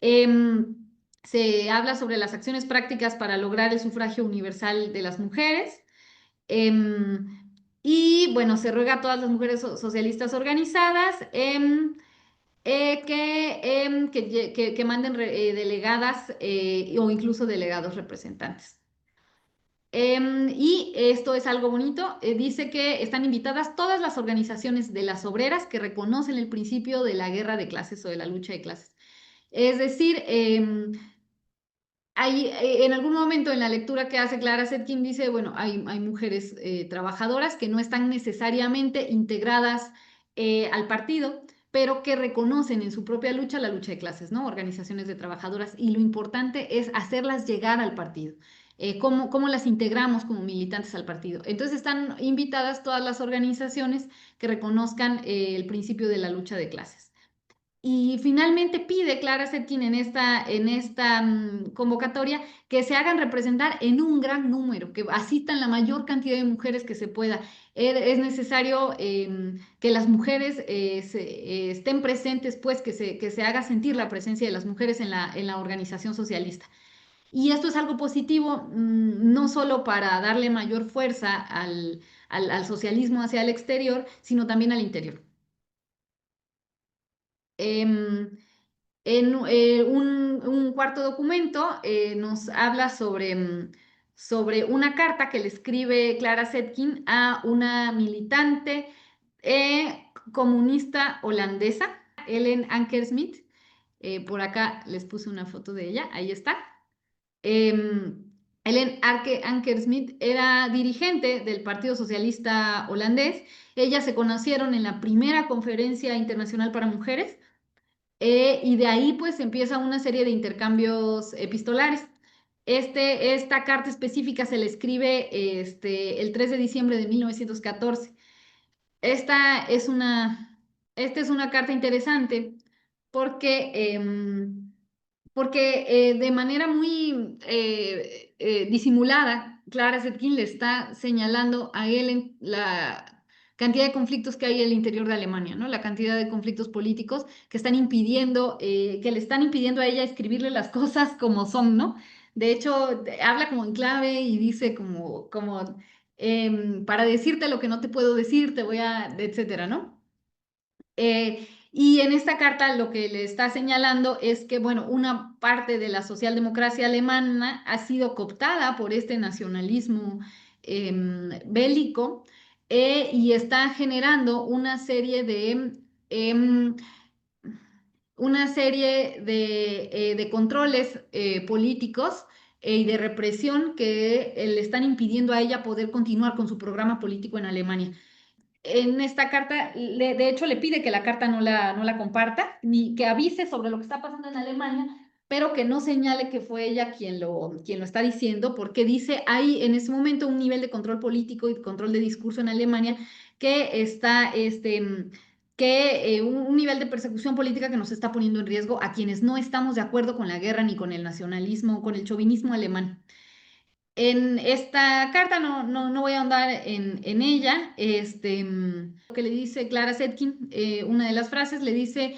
Speaker 2: Em, Se habla sobre las acciones prácticas para lograr el sufragio universal de las mujeres. Em, y bueno, se ruega a todas las mujeres socialistas organizadas. Que manden delegadas o incluso delegados representantes. Y esto es algo bonito. Dice que están invitadas todas las organizaciones de las obreras que reconocen el principio de la guerra de clases o de la lucha de clases. Es decir, en algún momento en la lectura que hace Clara Zetkin dice, bueno, hay mujeres trabajadoras que no están necesariamente integradas al partido, pero que reconocen en su propia lucha la lucha de clases, ¿no? Organizaciones de trabajadoras. Y lo importante es hacerlas llegar al partido. ¿Cómo las integramos como militantes al partido? Entonces están invitadas todas las organizaciones que reconozcan el principio de la lucha de clases. Y finalmente pide Clara Zetkin en esta convocatoria que se hagan representar en un gran número, que asistan la mayor cantidad de mujeres que se pueda. Es necesario que las mujeres estén presentes, pues que se haga sentir la presencia de las mujeres en la organización socialista. Y esto es algo positivo, no solo para darle mayor fuerza al socialismo hacia el exterior, sino también al interior. Em, un cuarto documento nos habla sobre una carta que le escribe Clara Zetkin a una militante comunista holandesa, Ellen Ankersmit. Por acá les puse una foto de ella, ahí está. Ellen Ankersmit era dirigente del Partido Socialista holandés. Ellas se conocieron en la primera conferencia internacional para mujeres y de ahí pues empieza una serie de intercambios epistolares. Esta carta específica se le escribe el 3 de diciembre de 1914. Esta es una, esta es una carta interesante porque, porque de manera muy disimulada, Clara Zetkin le está señalando a él en la cantidad de conflictos que hay en el interior de Alemania, ¿no? La cantidad de conflictos políticos que están impidiendo, que le están impidiendo a ella escribirle las cosas como son, ¿no? De hecho, habla como en clave y dice para decirte lo que no te puedo decir, te voy a, etcétera, ¿no? Y en esta carta lo que le está señalando es que, bueno, una parte de la socialdemocracia alemana ha sido cooptada por este nacionalismo bélico y está generando em, una serie de controles políticos y de represión que le están impidiendo a ella poder continuar con su programa político en Alemania. En esta carta, de hecho, le pide que la carta no la comparta, ni que avise sobre lo que está pasando en Alemania, pero que no señale que fue ella quien lo está diciendo, porque dice hay en ese momento un nivel de control político y control de discurso en Alemania que está, un nivel de persecución política que nos está poniendo en riesgo a quienes no estamos de acuerdo con la guerra ni con el nacionalismo, con el chauvinismo alemán. En esta carta no voy a ahondar en ella. Lo que le dice Clara Zetkin, una de las frases le dice,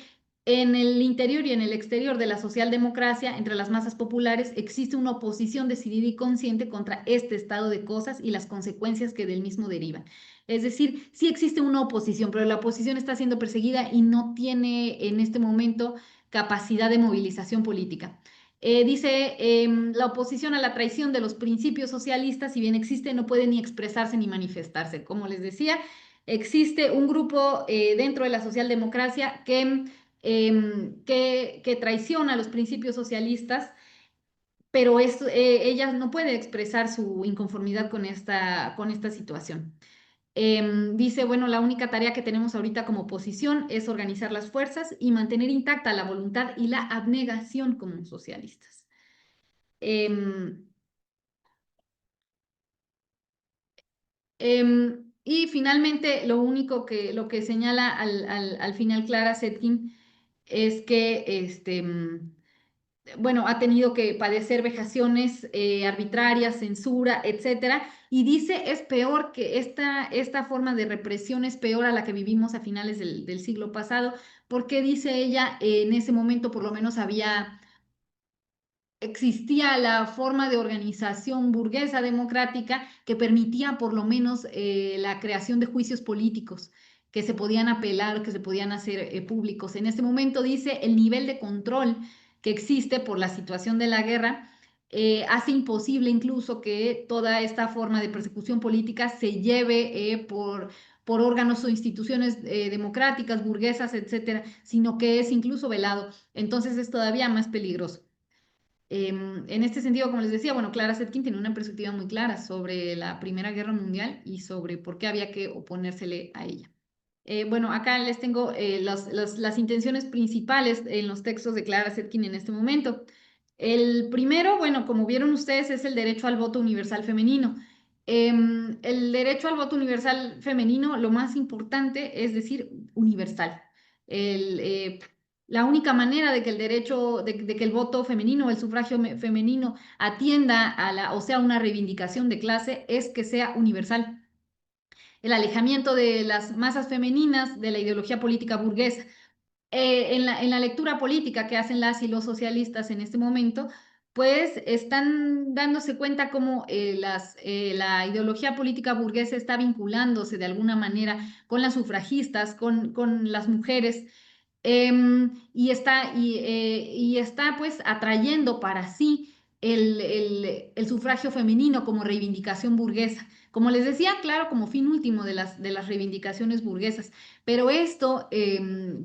Speaker 2: en el interior y en el exterior de la socialdemocracia, entre las masas populares, existe una oposición decidida y consciente contra este estado de cosas y las consecuencias que del mismo derivan. Es decir, sí existe una oposición, pero la oposición está siendo perseguida y no tiene en este momento capacidad de movilización política. Dice, la oposición a la traición de los principios socialistas, si bien existe, no puede ni expresarse ni manifestarse. Como les decía, existe un grupo dentro de la socialdemocracia que traiciona los principios socialistas, pero ella no puede expresar su inconformidad con esta situación. Dice, bueno, la única tarea que tenemos ahorita como oposición es organizar las fuerzas y mantener intacta la voluntad y la abnegación como socialistas. Em, y finalmente, lo que señala al final Clara Zetkin es que bueno, ha tenido que padecer vejaciones arbitrarias, censura, etcétera, y dice es peor que esta forma de represión es peor a la que vivimos a finales del siglo pasado, porque dice ella, en ese momento por lo menos existía la forma de organización burguesa democrática que permitía por lo menos la creación de juicios políticos que se podían apelar, que se podían hacer públicos. En este momento dice el nivel de control que existe por la situación de la guerra hace imposible incluso que toda esta forma de persecución política se lleve por órganos o instituciones democráticas, burguesas, etcétera, sino que es incluso velado. Entonces es todavía más peligroso. En este sentido, como les decía, bueno, Clara Zetkin tiene una perspectiva muy clara sobre la Primera Guerra Mundial y sobre por qué había que oponérsele a ella. Bueno, acá les tengo las intenciones principales en los textos de Clara Zetkin en este momento. El primero, bueno, como vieron ustedes, es el derecho al voto universal femenino. El derecho al voto universal femenino, lo más importante es decir universal. El, eh, la única manera de que el derecho, de que el voto femenino, el sufragio femenino atienda o sea, una reivindicación de clase, es que sea universal. El alejamiento de las masas femeninas de la ideología política burguesa. En la lectura política que hacen las y los socialistas en este momento, pues están dándose cuenta cómo la ideología política burguesa está vinculándose de alguna manera con las sufragistas, con las mujeres, y está pues atrayendo para sí el sufragio femenino como reivindicación burguesa. Como les decía, claro, como fin último de las reivindicaciones burguesas. Pero esto,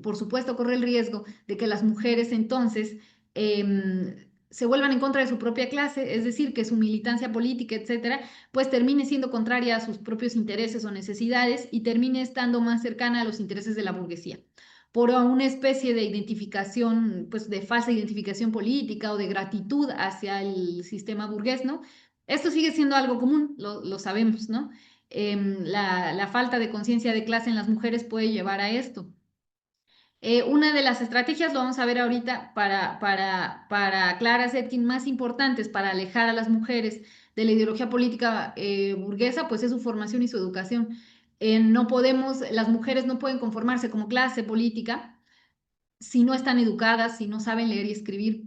Speaker 2: por supuesto, corre el riesgo de que las mujeres entonces se vuelvan en contra de su propia clase, es decir, que su militancia política, etcétera, pues termine siendo contraria a sus propios intereses o necesidades y termine estando más cercana a los intereses de la burguesía por una especie de identificación, pues de falsa identificación política o de gratitud hacia el sistema burgués, ¿no? Esto sigue siendo algo común, lo sabemos, ¿no? La falta de conciencia de clase en las mujeres puede llevar a esto. Una de las estrategias, lo vamos a ver ahorita, para Clara Zetkin, más importantes para alejar a las mujeres de la ideología política burguesa, pues es su formación y su educación. No podemos, las mujeres no pueden conformarse como clase política si no están educadas, si no saben leer y escribir.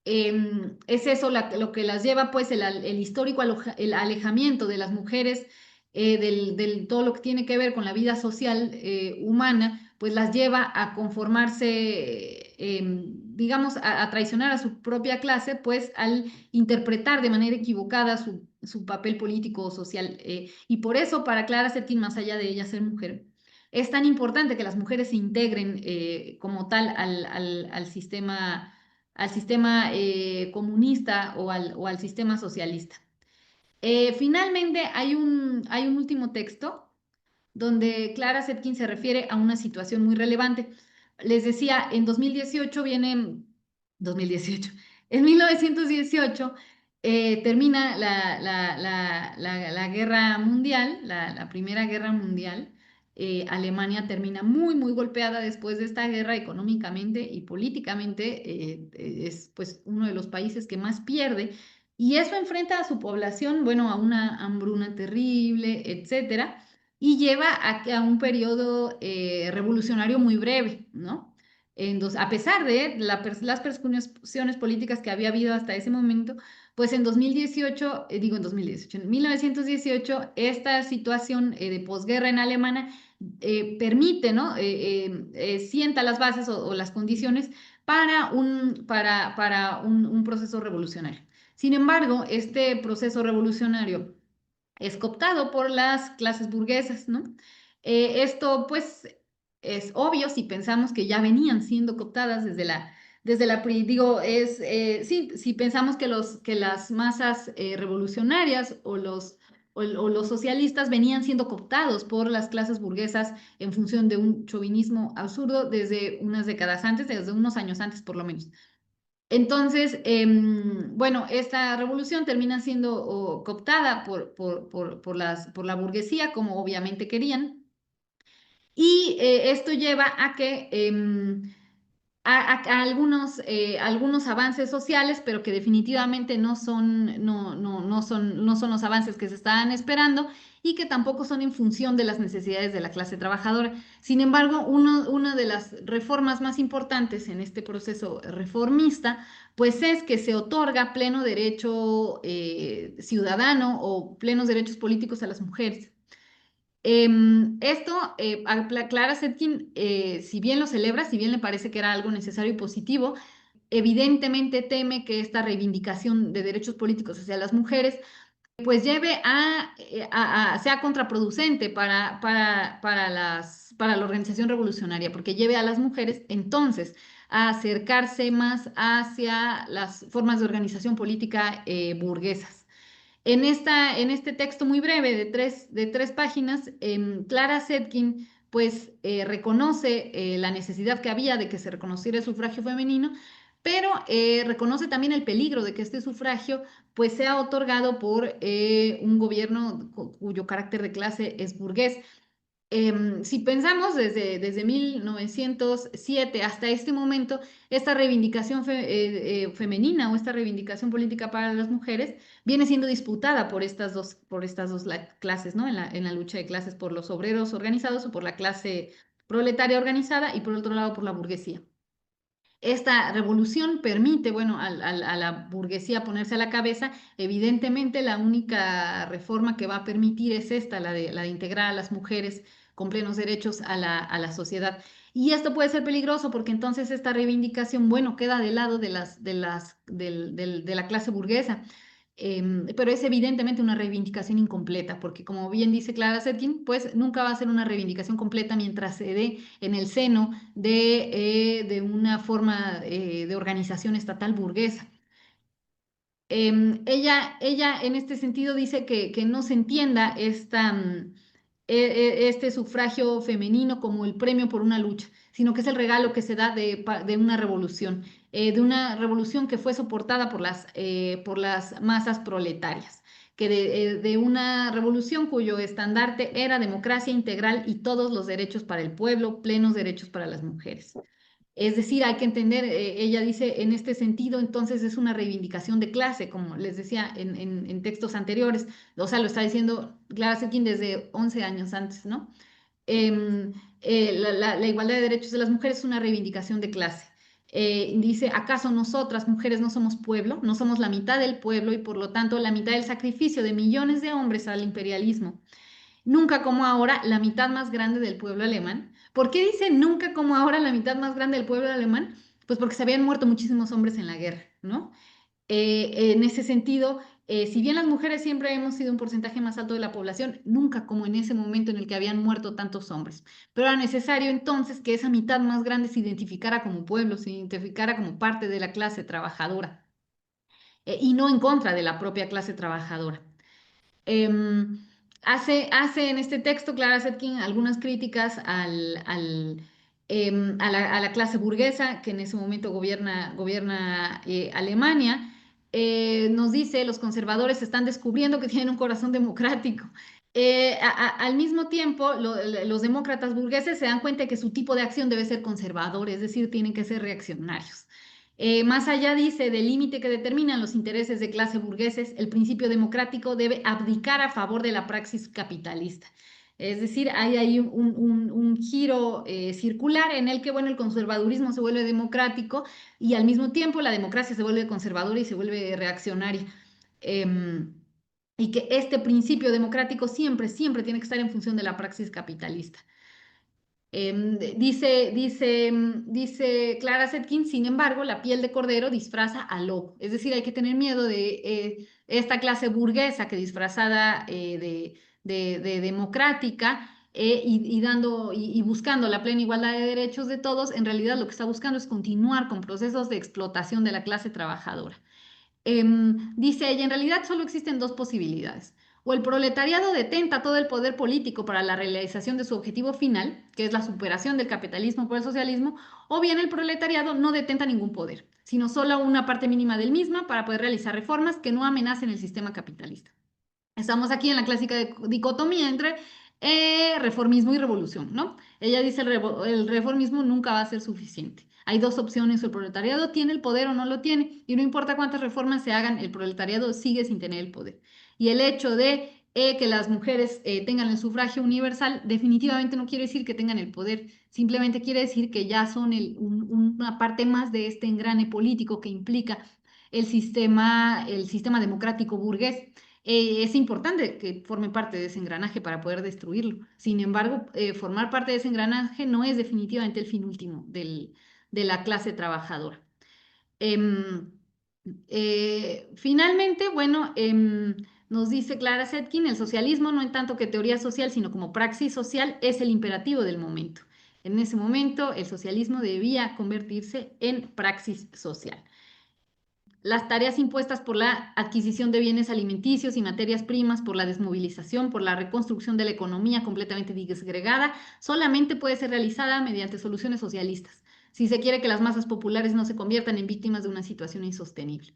Speaker 2: Es eso lo que las lleva, pues, el histórico el alejamiento de las mujeres todo lo que tiene que ver con la vida social humana, pues las lleva a conformarse, digamos, a traicionar a su propia clase, pues al interpretar de manera equivocada su papel político o social. Y por eso, para Clara Zetkin, más allá de ella ser mujer, es tan importante que las mujeres se integren como tal al sistema comunista o al sistema socialista. Finalmente, hay un último texto donde Clara Zetkin se refiere a una situación muy relevante. Les decía, en 2018 viene, 2018, en 1918 termina la guerra mundial, la Primera Guerra Mundial. Alemania termina muy, muy golpeada después de esta guerra económicamente y políticamente. Es pues uno de los países que más pierde y eso enfrenta a su población, bueno, a una hambruna terrible, etcétera, y lleva a un periodo revolucionario muy breve, ¿no? A pesar de las persecuciones políticas que había habido hasta ese momento, pues en 2018, digo en 2018, en 1918, esta situación de posguerra en Alemania permite, ¿no? Sienta las bases o las condiciones para un proceso revolucionario. Sin embargo, este proceso revolucionario es cooptado por las clases burguesas, ¿no? Esto, pues, es obvio si pensamos que ya venían siendo cooptadas digo, sí, si pensamos que las masas revolucionarias o o los socialistas venían siendo cooptados por las clases burguesas en función de un chauvinismo absurdo desde unas décadas antes, desde unos años antes por lo menos. Entonces, bueno, esta revolución termina siendo cooptada por la burguesía, como obviamente querían, y esto lleva a que a algunos avances sociales, pero que definitivamente no son los avances que se estaban esperando y que tampoco son en función de las necesidades de la clase trabajadora. Sin embargo, una de las reformas más importantes en este proceso reformista, pues es que se otorga pleno derecho ciudadano o plenos derechos políticos a las mujeres. Esto, a Clara Zetkin, si bien lo celebra, si bien le parece que era algo necesario y positivo, evidentemente teme que esta reivindicación de derechos políticos hacia las mujeres pues lleve sea contraproducente para la organización revolucionaria, porque lleve a las mujeres entonces a acercarse más hacia las formas de organización política burguesas. En este texto muy breve de tres páginas, Clara Zetkin pues reconoce la necesidad que había de que se reconociera el sufragio femenino, pero reconoce también el peligro de que este sufragio pues sea otorgado por un gobierno cuyo carácter de clase es burgués. Si pensamos desde 1907 hasta este momento, esta reivindicación femenina o esta reivindicación política para las mujeres viene siendo disputada por estas dos clases, ¿no? En la lucha de clases por los obreros organizados o por la clase proletaria organizada y por otro lado por la burguesía. Esta revolución permite, bueno, a la burguesía ponerse a la cabeza. Evidentemente, la única reforma que va a permitir es esta, la de integrar a las mujeres con plenos derechos a la sociedad. Y esto puede ser peligroso porque entonces esta reivindicación, bueno, queda del lado de la clase burguesa. Pero es evidentemente una reivindicación incompleta, porque como bien dice Clara Zetkin, pues nunca va a ser una reivindicación completa mientras se dé en el seno de una forma de organización estatal burguesa. Ella en este sentido dice que no se entienda este sufragio femenino como el premio por una lucha, sino que es el regalo que se da de una revolución que fue soportada por las masas proletarias, que de una revolución cuyo estandarte era democracia integral y todos los derechos para el pueblo, plenos derechos para las mujeres. Es decir, hay que entender, ella dice en este sentido, entonces es una reivindicación de clase, como les decía en textos anteriores, o sea, lo está diciendo Clara Zetkin desde 11 años antes, ¿no? La igualdad de derechos de las mujeres es una reivindicación de clase. Dice, ¿acaso nosotras, mujeres, no somos pueblo? No somos la mitad del pueblo y por lo tanto la mitad del sacrificio de millones de hombres al imperialismo. Nunca como ahora la mitad más grande del pueblo alemán. ¿Por qué dice nunca como ahora la mitad más grande del pueblo alemán? Pues porque se habían muerto muchísimos hombres en la guerra, ¿no? En ese sentido, si bien las mujeres siempre hemos sido un porcentaje más alto de la población, nunca como en ese momento en el que habían muerto tantos hombres. Pero era necesario entonces que esa mitad más grande se identificara como pueblo, se identificara como parte de la clase trabajadora y no en contra de la propia clase trabajadora. Em, hace en este texto Clara Zetkin algunas críticas a la clase burguesa que en ese momento gobierna Alemania. Nos dice, los conservadores están descubriendo que tienen un corazón democrático. Al mismo tiempo, los demócratas burgueses se dan cuenta de que su tipo de acción debe ser conservador, es decir, tienen que ser reaccionarios. Más allá, dice, del límite que determinan los intereses de clase burgueses, el principio democrático debe abdicar a favor de la praxis capitalista. Es decir, hay ahí un giro circular en el que, bueno, el conservadurismo se vuelve democrático y al mismo tiempo la democracia se vuelve conservadora y se vuelve reaccionaria. Em, y que este principio democrático siempre tiene que estar en función de la praxis capitalista. Dice Clara Zetkin, sin embargo, la piel de cordero disfraza al lobo. Es decir, hay que tener miedo de esta clase burguesa que disfrazada de democrática y buscando la plena igualdad de derechos de todos, en realidad lo que está buscando es continuar con procesos de explotación de la clase trabajadora. Dice ella, en realidad solo existen dos posibilidades. O el proletariado detenta todo el poder político para la realización de su objetivo final, que es la superación del capitalismo por el socialismo, o bien el proletariado no detenta ningún poder, sino solo una parte mínima del mismo para poder realizar reformas que no amenacen el sistema capitalista. Estamos aquí en la clásica dicotomía entre reformismo y revolución, ¿no? Ella dice el reformismo nunca va a ser suficiente. Hay dos opciones, el proletariado tiene el poder o no lo tiene, y no importa cuántas reformas se hagan, el proletariado sigue sin tener el poder. Y el hecho de que las mujeres tengan el sufragio universal definitivamente no quiere decir que tengan el poder, simplemente quiere decir que ya son una parte más de este engrane político que implica el sistema democrático burgués. Es importante que forme parte de ese engranaje para poder destruirlo. Sin embargo, formar parte de ese engranaje no es definitivamente el fin último de la clase trabajadora. Em, Finalmente, bueno, nos dice Clara Zetkin, el socialismo no en tanto que teoría social, sino como praxis social, es el imperativo del momento. En ese momento, el socialismo debía convertirse en praxis social. Las tareas impuestas por la adquisición de bienes alimenticios y materias primas, por la desmovilización, por la reconstrucción de la economía completamente disgregada, solamente puede ser realizada mediante soluciones socialistas, si se quiere que las masas populares no se conviertan en víctimas de una situación insostenible.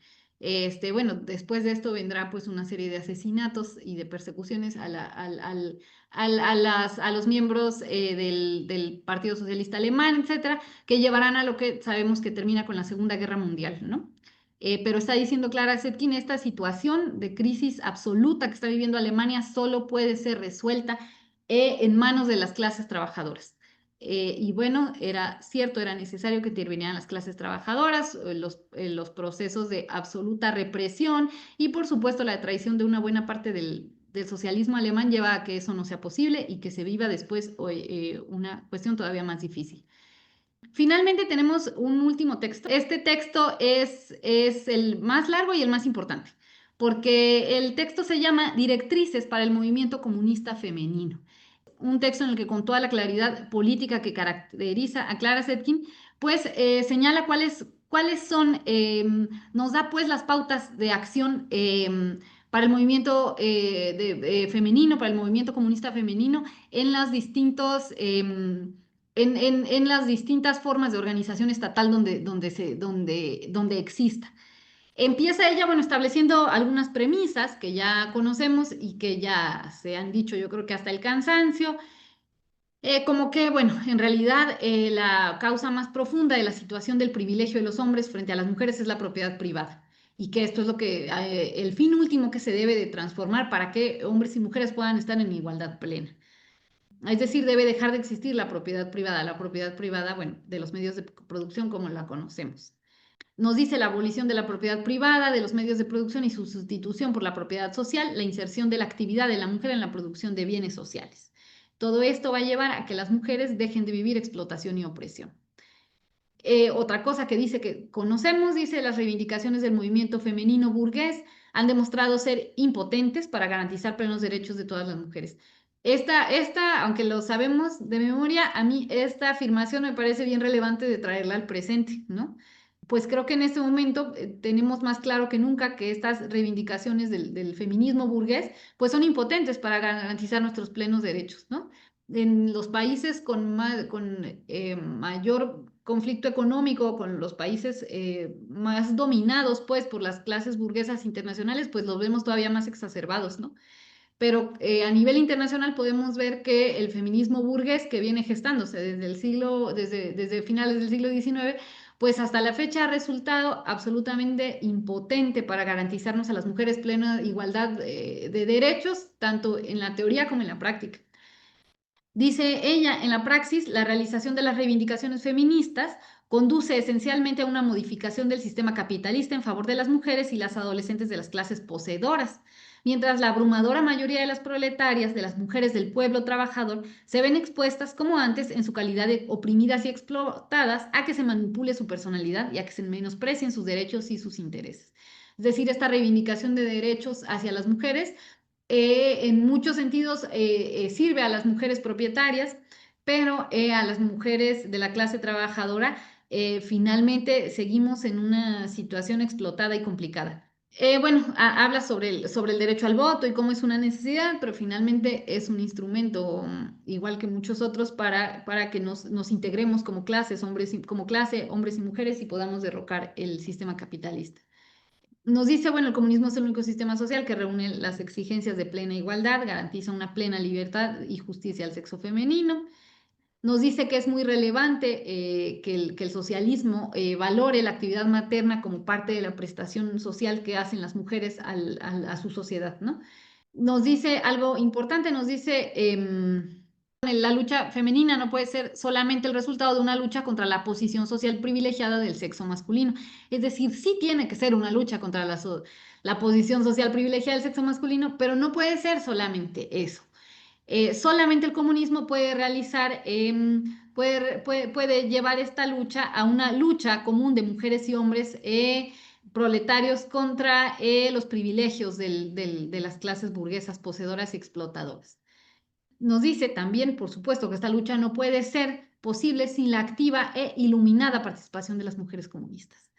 Speaker 2: Bueno, después de esto vendrá pues una serie de asesinatos y de persecuciones a los miembros del Partido Socialista Alemán, etcétera, que llevarán a lo que sabemos que termina con la Segunda Guerra Mundial, ¿no? Pero está diciendo Clara Zetkin, esta situación de crisis absoluta que está viviendo Alemania solo puede ser resuelta en manos de las clases trabajadoras. Y bueno, era cierto, era necesario que intervinieran las clases trabajadoras, los procesos de absoluta represión y por supuesto la traición de una buena parte del socialismo alemán lleva a que eso no sea posible y que se viva después una cuestión todavía más difícil. Finalmente tenemos un último texto. Este texto es el más largo y el más importante, porque el texto se llama Directrices para el Movimiento Comunista Femenino. Un texto en el que con toda la claridad política que caracteriza a Clara Zetkin, pues señala cuáles son, nos da pues las pautas de acción para el movimiento femenino, para el movimiento comunista femenino en las distintos... en las distintas formas de organización estatal donde exista. Empieza ella, bueno, estableciendo algunas premisas que ya conocemos y que ya se han dicho, yo creo que hasta el cansancio, como que, bueno, en realidad la causa más profunda de la situación del privilegio de los hombres frente a las mujeres es la propiedad privada y que esto es el fin último que se debe de transformar para que hombres y mujeres puedan estar en igualdad plena. Es decir, debe dejar de existir la propiedad privada, bueno, de los medios de producción como la conocemos. Nos dice la abolición de la propiedad privada, de los medios de producción y su sustitución por la propiedad social, la inserción de la actividad de la mujer en la producción de bienes sociales. Todo esto va a llevar a que las mujeres dejen de vivir explotación y opresión. Otra cosa que dice que conocemos, dice, las reivindicaciones del movimiento femenino burgués han demostrado ser impotentes para garantizar plenos derechos de todas las mujeres. Aunque lo sabemos de memoria, a mí esta afirmación me parece bien relevante de traerla al presente, ¿no? Pues creo que en este momento tenemos más claro que nunca que estas reivindicaciones del feminismo burgués pues son impotentes para garantizar nuestros plenos derechos, ¿no? En los países con mayor conflicto económico, con los países más dominados pues por las clases burguesas internacionales, pues los vemos todavía más exacerbados, ¿no? Pero a nivel internacional podemos ver que el feminismo burgués que viene gestándose desde finales del siglo XIX, pues hasta la fecha ha resultado absolutamente impotente para garantizarnos a las mujeres plena igualdad de derechos, tanto en la teoría como en la práctica. Dice ella, en la praxis, la realización de las reivindicaciones feministas conduce esencialmente a una modificación del sistema capitalista en favor de las mujeres y las adolescentes de las clases poseedoras, mientras la abrumadora mayoría de las proletarias, de las mujeres del pueblo trabajador, se ven expuestas como antes en su calidad de oprimidas y explotadas a que se manipule su personalidad y a que se menosprecien sus derechos y sus intereses. Es decir, esta reivindicación de derechos hacia las mujeres en muchos sentidos sirve a las mujeres propietarias, pero a las mujeres de la clase trabajadora finalmente seguimos en una situación explotada y complicada. Bueno, habla sobre el derecho al voto y cómo es una necesidad, pero finalmente es un instrumento, igual que muchos otros, para que nos integremos como clases, como clase, hombres y mujeres, y podamos derrocar el sistema capitalista. Nos dice, bueno, el comunismo es el único sistema social que reúne las exigencias de plena igualdad, garantiza una plena libertad y justicia al sexo femenino. Nos dice que es muy relevante que el socialismo valore la actividad materna como parte de la prestación social que hacen las mujeres a su sociedad, ¿no? Nos dice algo importante, nos dice la lucha femenina no puede ser solamente el resultado de una lucha contra la posición social privilegiada del sexo masculino. Es decir, sí tiene que ser una lucha contra la posición social privilegiada del sexo masculino, pero no puede ser solamente eso. Solamente el comunismo puede realizar, puede llevar esta lucha a una lucha común de mujeres y hombres proletarios contra los privilegios de las clases burguesas poseedoras y explotadoras. Nos dice también, por supuesto, que esta lucha no puede ser posible sin la activa e iluminada participación de las mujeres comunistas.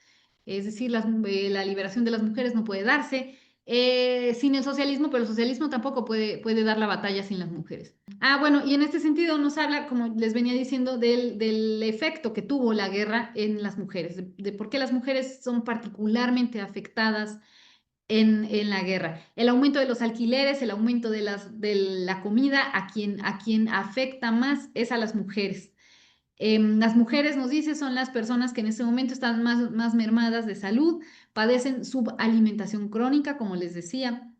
Speaker 2: Es decir, la liberación de las mujeres no puede darse sin el socialismo, pero el socialismo tampoco puede dar la batalla sin las mujeres. Bueno, y en este sentido nos habla, como les venía diciendo, del efecto que tuvo la guerra en las mujeres, de por qué las mujeres son particularmente afectadas en la guerra. El aumento de los alquileres, el aumento de la comida, a quien afecta más es a las mujeres. Las mujeres, nos dice, son las personas que en este momento están más mermadas de salud, padecen subalimentación crónica, como les decía,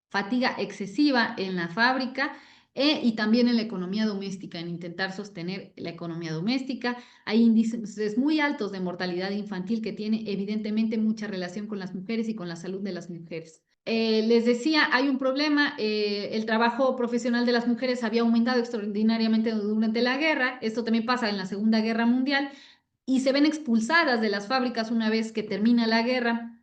Speaker 2: fatiga excesiva en la fábrica y también en la economía doméstica, en intentar sostener la economía doméstica. Hay índices muy altos de mortalidad infantil que tiene evidentemente mucha relación con las mujeres y con la salud de las mujeres. Les decía, hay un problema, el trabajo profesional de las mujeres había aumentado extraordinariamente durante la guerra, esto también pasa en la Segunda Guerra Mundial, y se ven expulsadas de las fábricas una vez que termina la guerra.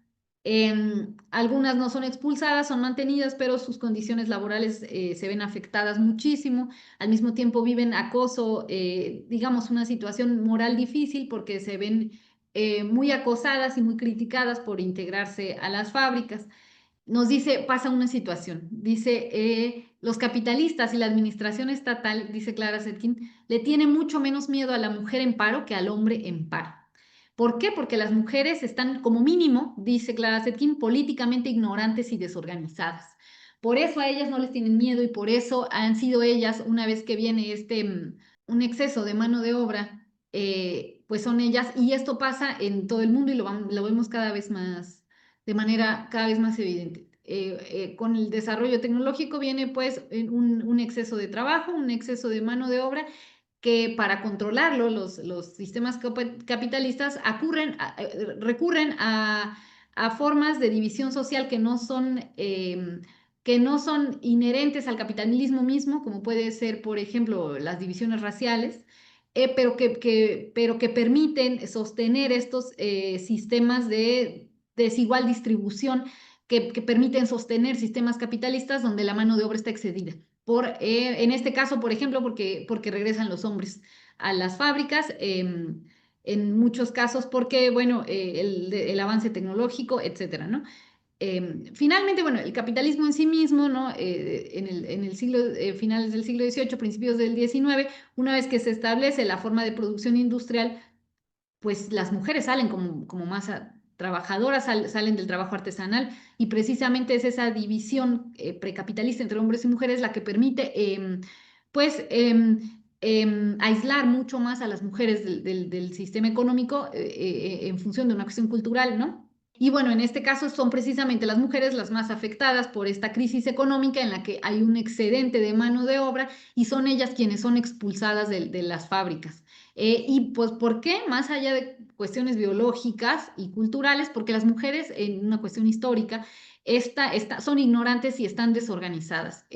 Speaker 2: Algunas no son expulsadas, son mantenidas, pero sus condiciones laborales se ven afectadas muchísimo. Al mismo tiempo viven acoso, digamos, una situación moral difícil porque se ven muy acosadas y muy criticadas por integrarse a las fábricas. Nos dice, pasa una situación, dice, los capitalistas y la administración estatal, dice Clara Zetkin, le tiene mucho menos miedo a la mujer en paro que al hombre en paro. ¿Por qué? Porque las mujeres están, como mínimo, dice Clara Zetkin, políticamente ignorantes y desorganizadas. Por eso a ellas no les tienen miedo y por eso han sido ellas, una vez que viene un exceso de mano de obra, pues son ellas, y esto pasa en todo el mundo y lo vemos cada vez más, de manera cada vez más evidente. Con el desarrollo tecnológico viene pues un exceso de trabajo, un exceso de mano de obra que para controlarlo los sistemas capitalistas recurren a formas de división social que no son inherentes al capitalismo mismo, como puede ser, por ejemplo, las divisiones raciales, pero que permiten sostener estos sistemas de desigual distribución que permiten sostener sistemas capitalistas donde la mano de obra está excedida en este caso, por ejemplo, porque regresan los hombres a las fábricas, en muchos casos porque, bueno, el avance tecnológico, etcétera, ¿no? Finalmente, bueno, el capitalismo en sí mismo, ¿no? En el finales del siglo XVIII, principios del XIX, una vez que se establece la forma de producción industrial, pues las mujeres salen como más trabajadoras, salen del trabajo artesanal y precisamente es esa división precapitalista entre hombres y mujeres la que permite pues aislar mucho más a las mujeres del sistema económico en función de una cuestión cultural, ¿no? Y bueno, en este caso son precisamente las mujeres las más afectadas por esta crisis económica en la que hay un excedente de mano de obra y son ellas quienes son expulsadas de las fábricas. Y pues, ¿por qué? Más allá de cuestiones biológicas y culturales, porque las mujeres, en una cuestión histórica, son ignorantes y están desorganizadas.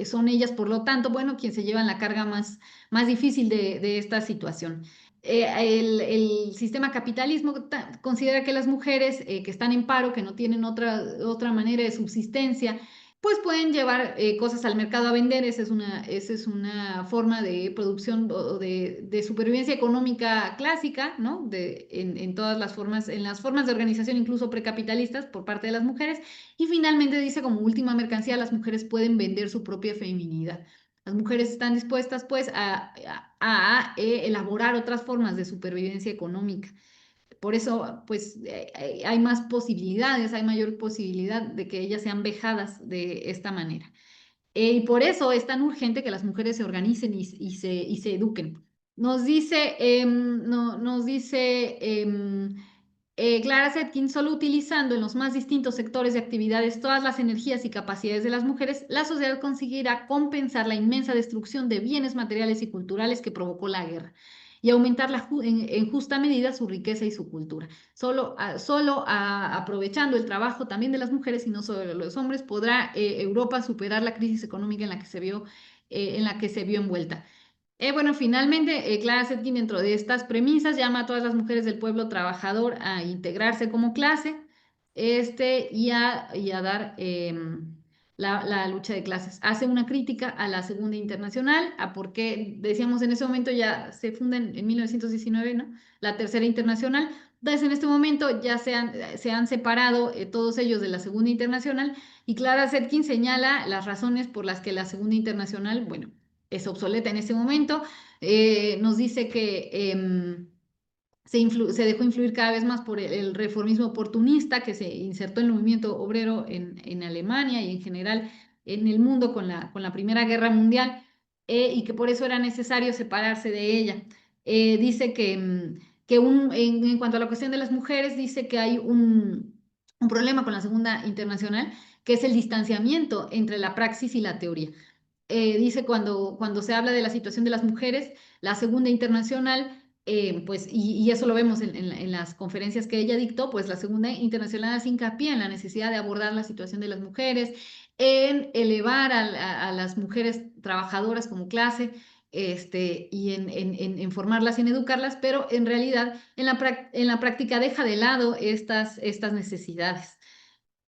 Speaker 2: Son ellas, por lo tanto, bueno, quien se llevan la carga más difícil de esta situación. El sistema capitalismo considera que las mujeres que están en paro, que no tienen otra manera de subsistencia, pues pueden llevar cosas al mercado a vender. Esa es una forma de producción o de supervivencia económica clásica, ¿no? En todas las formas, en las formas de organización incluso precapitalistas por parte de las mujeres. Y finalmente dice como última mercancía, las mujeres pueden vender su propia feminidad. Las mujeres están dispuestas pues a elaborar otras formas de supervivencia económica. Por eso, pues, hay más posibilidades, hay mayor posibilidad de que ellas sean vejadas de esta manera. Y por eso es tan urgente que las mujeres se organicen y se eduquen. Nos dice, no, nos dice Clara Zetkin, solo utilizando en los más distintos sectores de actividades todas las energías y capacidades de las mujeres, la sociedad conseguirá compensar la inmensa destrucción de bienes materiales y culturales que provocó la guerra y aumentar en justa medida su riqueza y su cultura. Aprovechando el trabajo también de las mujeres y no solo de los hombres, podrá Europa superar la crisis económica en la que se vio envuelta. Bueno, finalmente, Clara Zetkin, dentro de estas premisas, llama a todas las mujeres del pueblo trabajador a integrarse como clase, y a dar la lucha de clases. Hace una crítica a la Segunda Internacional, a por qué, decíamos en ese momento ya se funda en 1919, ¿no? La Tercera Internacional. Entonces, en este momento ya se han separado todos ellos de la Segunda Internacional, y Clara Zetkin señala las razones por las que la Segunda Internacional, bueno, es obsoleta en este momento. Nos dice que se dejó influir cada vez más por el reformismo oportunista que se insertó en el movimiento obrero en Alemania y en general en el mundo con la Primera Guerra Mundial, y que por eso era necesario separarse de ella. Dice en cuanto a la cuestión de las mujeres, dice que hay un problema con la Segunda Internacional, que es el distanciamiento entre la praxis y la teoría. Dice cuando se habla de la situación de las mujeres, la Segunda Internacional, pues, y eso lo vemos en las conferencias que ella dictó, pues la Segunda Internacional hace hincapié en la necesidad de abordar la situación de las mujeres, en elevar a las mujeres trabajadoras como clase, y en formarlas y en educarlas, pero en realidad en la práctica deja de lado estas necesidades.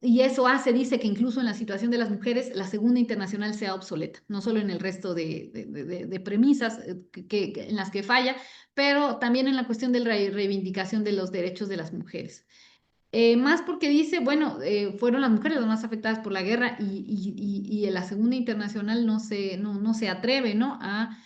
Speaker 2: Y eso hace, dice, que incluso en la situación de las mujeres, la Segunda Internacional sea obsoleta, no solo en el resto de premisas en las que falla, pero también en la cuestión de la reivindicación de los derechos de las mujeres. Más porque dice, bueno, fueron las mujeres las más afectadas por la guerra, y en la Segunda Internacional no se atreve, ¿no? A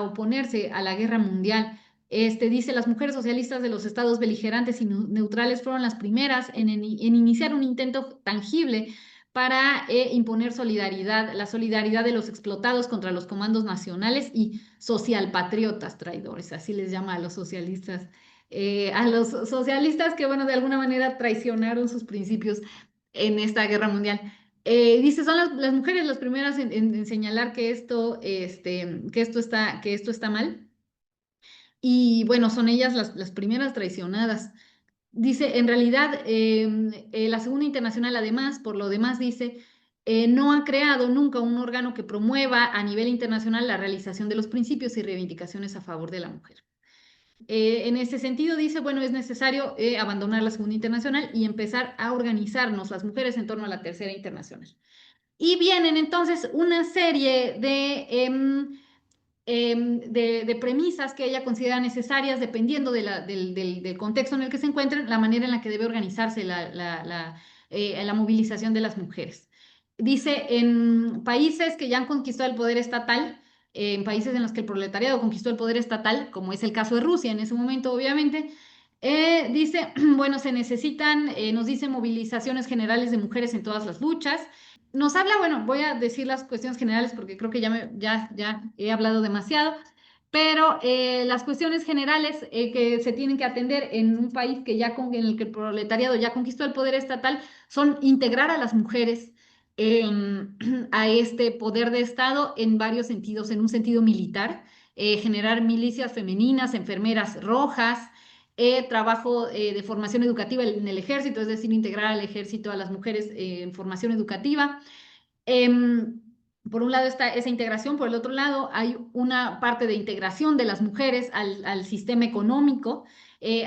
Speaker 2: oponerse a la guerra mundial. Dice, las mujeres socialistas de los estados beligerantes y neutrales fueron las primeras en iniciar un intento tangible para imponer solidaridad, la solidaridad de los explotados contra los comandos nacionales y socialpatriotas traidores, así les llama a los socialistas que, bueno, de alguna manera traicionaron sus principios en esta guerra mundial. Dice, son las mujeres las primeras en señalar que esto está mal. Y bueno, son ellas las primeras traicionadas. Dice, en realidad, la Segunda Internacional, además, por lo demás, dice, no ha creado nunca un órgano que promueva a nivel internacional la realización de los principios y reivindicaciones a favor de la mujer. En ese sentido, dice, bueno, es necesario abandonar la Segunda Internacional y empezar a organizarnos las mujeres en torno a la Tercera Internacional. Y vienen entonces una serie de premisas que ella considera necesarias dependiendo del contexto en el que se encuentren, la manera en la que debe organizarse la movilización de las mujeres. Dice, en países que ya han conquistado el poder estatal, en países en los que el proletariado conquistó el poder estatal, como es el caso de Rusia en ese momento, obviamente, dice, bueno, se necesitan, nos dice, movilizaciones generales de mujeres en todas las luchas. Nos habla, bueno, voy a decir las cuestiones generales porque creo que ya he hablado demasiado, pero las cuestiones generales que se tienen que atender en un país en el que el proletariado ya conquistó el poder estatal son integrar a las mujeres a este poder de Estado en varios sentidos, en un sentido militar, generar milicias femeninas, enfermeras rojas, trabajo de formación educativa en el ejército, es decir, integrar al ejército a las mujeres en formación educativa. Por un lado está esa integración, por el otro lado hay una parte de integración de las mujeres al sistema económico,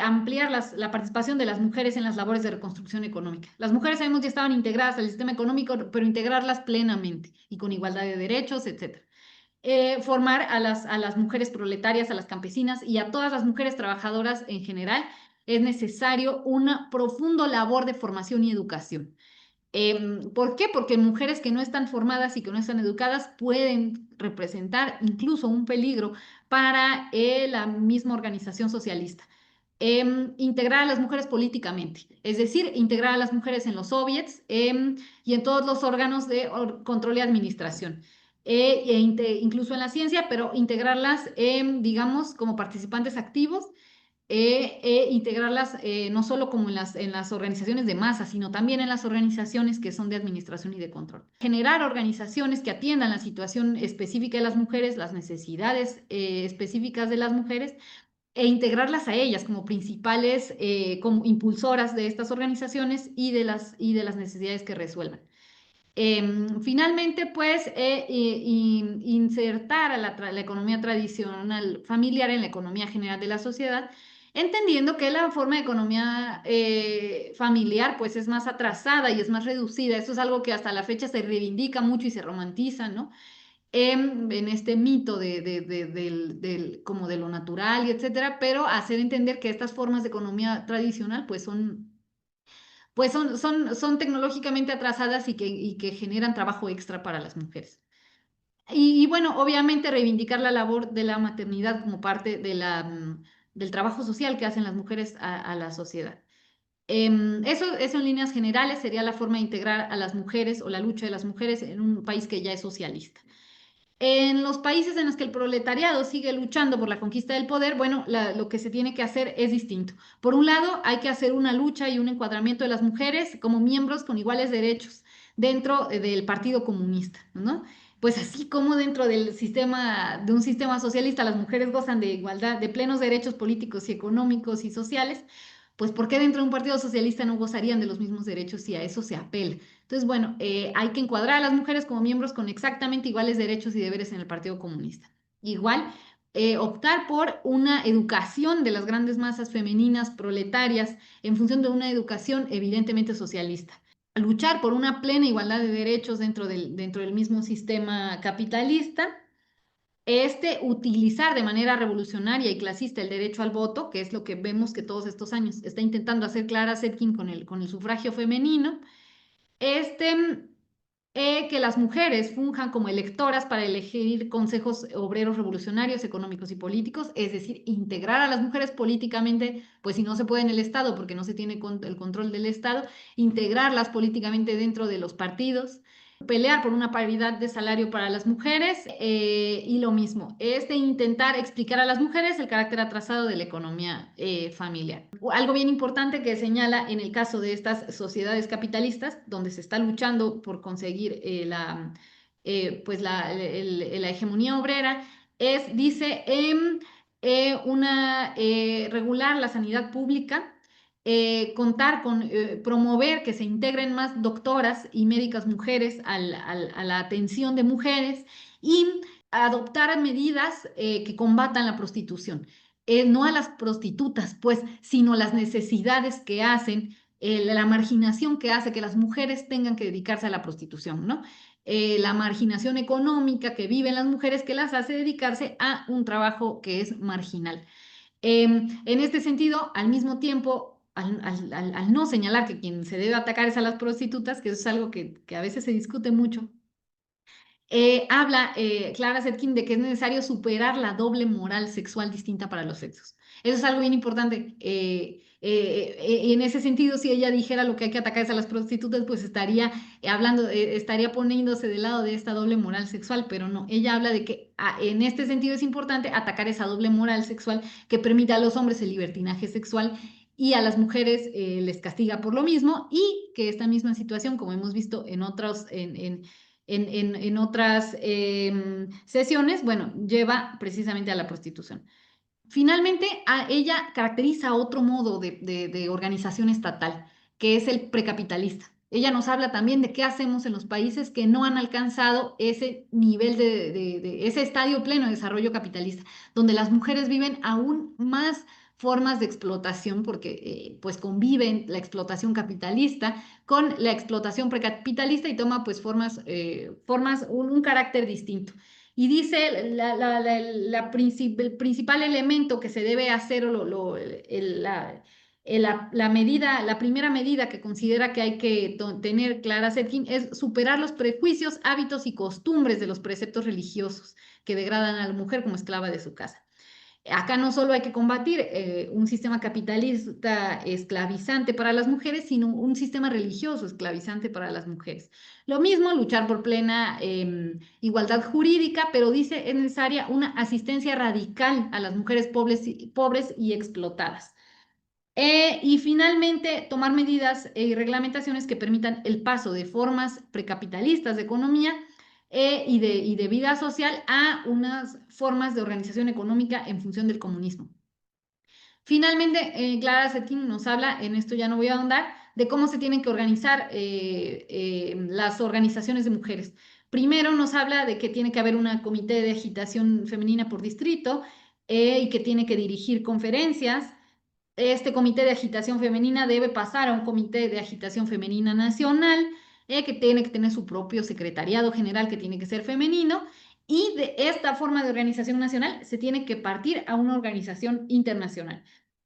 Speaker 2: ampliar la participación de las mujeres en las labores de reconstrucción económica. Las mujeres sabemos ya estaban integradas al sistema económico, pero integrarlas plenamente y con igualdad de derechos, etcétera. Formar a las mujeres proletarias, a las campesinas y a todas las mujeres trabajadoras en general, es necesario una profunda labor de formación y educación. ¿Por qué? Porque mujeres que no están formadas y que no están educadas pueden representar incluso un peligro para la misma organización socialista. Integrar a las mujeres políticamente, es decir, integrar a las mujeres en los soviets y en todos los órganos de control y administración, incluso en la ciencia, pero integrarlas, digamos, como participantes activos, integrarlas no solo como en las organizaciones de masa, sino también en las organizaciones que son de administración y de control. Generar organizaciones que atiendan la situación específica de las mujeres, las necesidades específicas de las mujeres, e integrarlas a ellas como principales, como impulsoras de estas organizaciones y de las necesidades que resuelvan. Finalmente, pues, insertar a la economía tradicional familiar en la economía general de la sociedad, entendiendo que la forma de economía familiar, pues, es más atrasada y es más reducida. Eso es algo que hasta la fecha se reivindica mucho y se romantiza, ¿no? En este mito como de lo natural y etcétera, pero hacer entender que estas formas de economía tradicional, son tecnológicamente atrasadas y que generan trabajo extra para las mujeres. Y bueno, obviamente reivindicar la labor de la maternidad como parte del trabajo social que hacen las mujeres a la sociedad. Eso en líneas generales sería la forma de integrar a las mujeres o la lucha de las mujeres en un país que ya es socialista. En los países en los que el proletariado sigue luchando por la conquista del poder, bueno, lo que se tiene que hacer es distinto. Por un lado, hay que hacer una lucha y un encuadramiento de las mujeres como miembros con iguales derechos dentro del Partido Comunista, ¿no? Pues así como dentro de un sistema socialista, las mujeres gozan de igualdad, de plenos derechos políticos y económicos y sociales, pues ¿por qué dentro de un partido socialista no gozarían de los mismos derechos si a eso se apela? Entonces, bueno, hay que encuadrar a las mujeres como miembros con exactamente iguales derechos y deberes en el Partido Comunista. Igual, optar por una educación de las grandes masas femeninas proletarias en función de una educación evidentemente socialista. Luchar por una plena igualdad de derechos dentro del mismo sistema capitalista, utilizar de manera revolucionaria y clasista el derecho al voto, que es lo que vemos que todos estos años está intentando hacer Clara Zetkin con el sufragio femenino. este, que las mujeres funjan como electoras para elegir consejos obreros revolucionarios, económicos y políticos, es decir, integrar a las mujeres políticamente, pues si no se puede en el Estado, porque no se tiene el control del Estado, integrarlas políticamente dentro de los partidos, pelear por una paridad de salario para las mujeres, y lo mismo, intentar explicar a las mujeres el carácter atrasado de la economía familiar. Algo bien importante que señala en el caso de estas sociedades capitalistas, donde se está luchando por conseguir la hegemonía obrera, dice, regular la sanidad pública, promover que se integren más doctoras y médicas mujeres a la atención de mujeres y adoptar medidas que combatan la prostitución. No a las prostitutas, pues, sino las necesidades que hacen, la marginación que hace que las mujeres tengan que dedicarse a la prostitución, ¿no? La marginación económica que viven las mujeres que las hace dedicarse a un trabajo que es marginal. En este sentido, al mismo tiempo, al no señalar que quien se debe atacar es a las prostitutas, que eso es algo que a veces se discute mucho, habla Clara Zetkin de que es necesario superar la doble moral sexual distinta para los sexos. Eso es algo bien importante. Y en ese sentido, si ella dijera lo que hay que atacar es a las prostitutas, pues estaría estaría poniéndose del lado de esta doble moral sexual, pero no, ella habla de que en este sentido es importante atacar esa doble moral sexual que permite a los hombres el libertinaje sexual y a las mujeres les castiga por lo mismo, y que esta misma situación, como hemos visto en en otras sesiones, bueno, lleva precisamente a la prostitución. Finalmente, ella caracteriza otro modo de organización estatal, que es el precapitalista. Ella nos habla también de qué hacemos en los países que no han alcanzado ese nivel ese estadio pleno de desarrollo capitalista, donde las mujeres viven aún más formas de explotación, porque pues conviven la explotación capitalista con la explotación precapitalista y toma pues un carácter distinto. Y dice el principal elemento que se debe hacer, o la primera medida que considera que hay que tener Clara Zetkin es superar los prejuicios, hábitos y costumbres de los preceptos religiosos que degradan a la mujer como esclava de su casa. Acá no solo hay que combatir un sistema capitalista esclavizante para las mujeres, sino un sistema religioso esclavizante para las mujeres. Lo mismo, luchar por plena igualdad jurídica, pero dice es necesaria una asistencia radical a las mujeres pobres y explotadas. Y finalmente, tomar medidas y reglamentaciones que permitan el paso de formas precapitalistas de economía y de vida social a unas formas de organización económica en función del comunismo. Finalmente, Clara Zetkin nos habla, en esto ya no voy a ahondar, de cómo se tienen que organizar las organizaciones de mujeres. Primero nos habla de que tiene que haber una comité de agitación femenina por distrito y que tiene que dirigir conferencias. Este comité de agitación femenina debe pasar a un comité de agitación femenina nacional, que tiene que tener su propio secretariado general que tiene que ser femenino, y de esta forma de organización nacional se tiene que partir a una organización internacional.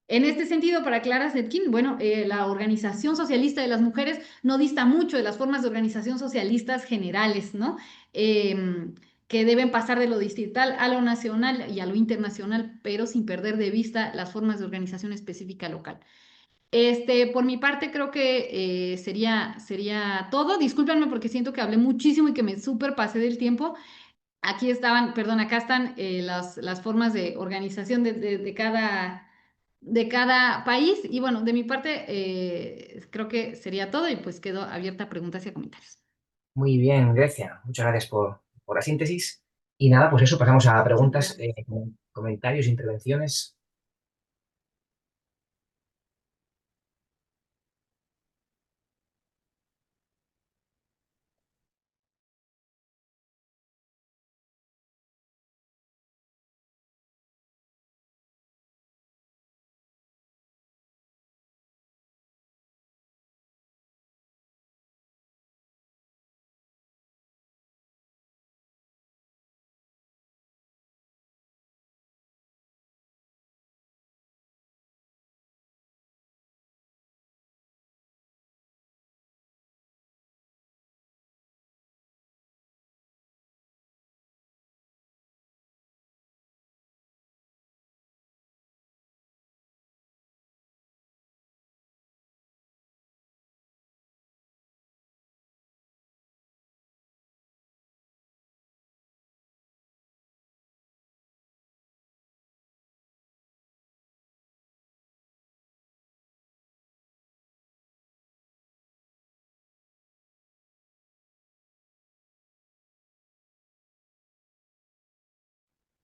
Speaker 2: En este sentido, para Clara Zetkin, bueno, la organización socialista de las mujeres no dista mucho de las formas de organización socialistas generales, ¿no? Que deben pasar de lo distrital a lo nacional y a lo internacional, pero sin perder de vista las formas de organización específica local. Por mi parte, creo que sería todo. Discúlpenme porque siento que hablé muchísimo y que me súper pasé del tiempo. Aquí estaban, perdón, acá están las formas de organización de cada país. Y bueno, de mi parte, creo que sería todo y pues quedo abierta a preguntas y a comentarios.
Speaker 1: Muy bien, Grecia. Muchas gracias por la síntesis. Y nada, pues eso, pasamos a
Speaker 2: Muchas
Speaker 1: preguntas,
Speaker 2: gracias.
Speaker 1: comentarios, intervenciones.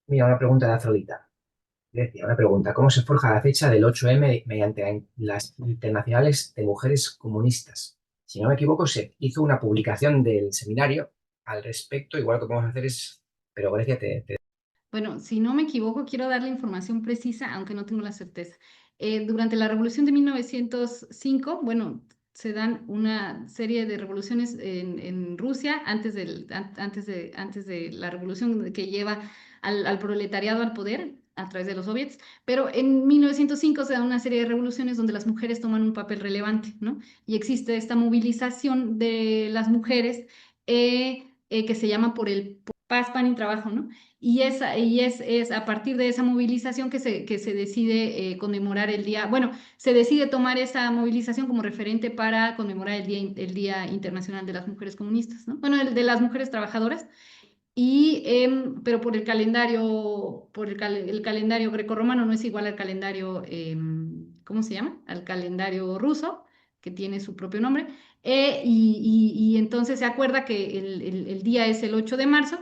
Speaker 1: Mira, una pregunta de Afrodita. Grecia, una pregunta. ¿Cómo se forja la fecha del 8M mediante las internacionales de mujeres comunistas? Si no me equivoco, se hizo una publicación del seminario al respecto. Igual lo que podemos hacer es, pero Grecia,
Speaker 2: Bueno, si no me equivoco, quiero dar la información precisa, aunque no tengo la certeza. Durante la Revolución de 1905, bueno, se dan una serie de revoluciones en Rusia antes de la revolución que lleva al proletariado al poder a través de los soviets, pero en 1905 se dan una serie de revoluciones donde las mujeres toman un papel relevante, ¿no? Y existe esta movilización de las mujeres que se llama por el paz, pan y trabajo, ¿no? Es a partir de esa movilización que se decide conmemorar el día, bueno, se decide tomar esa movilización como referente para conmemorar el Día Internacional de las Mujeres Comunistas, ¿no? Bueno, el de las mujeres trabajadoras. Pero por el calendario grecorromano no es igual al calendario, ¿cómo se llama? Al calendario ruso, que tiene su propio nombre. Y entonces se acuerda que el día es el 8 de marzo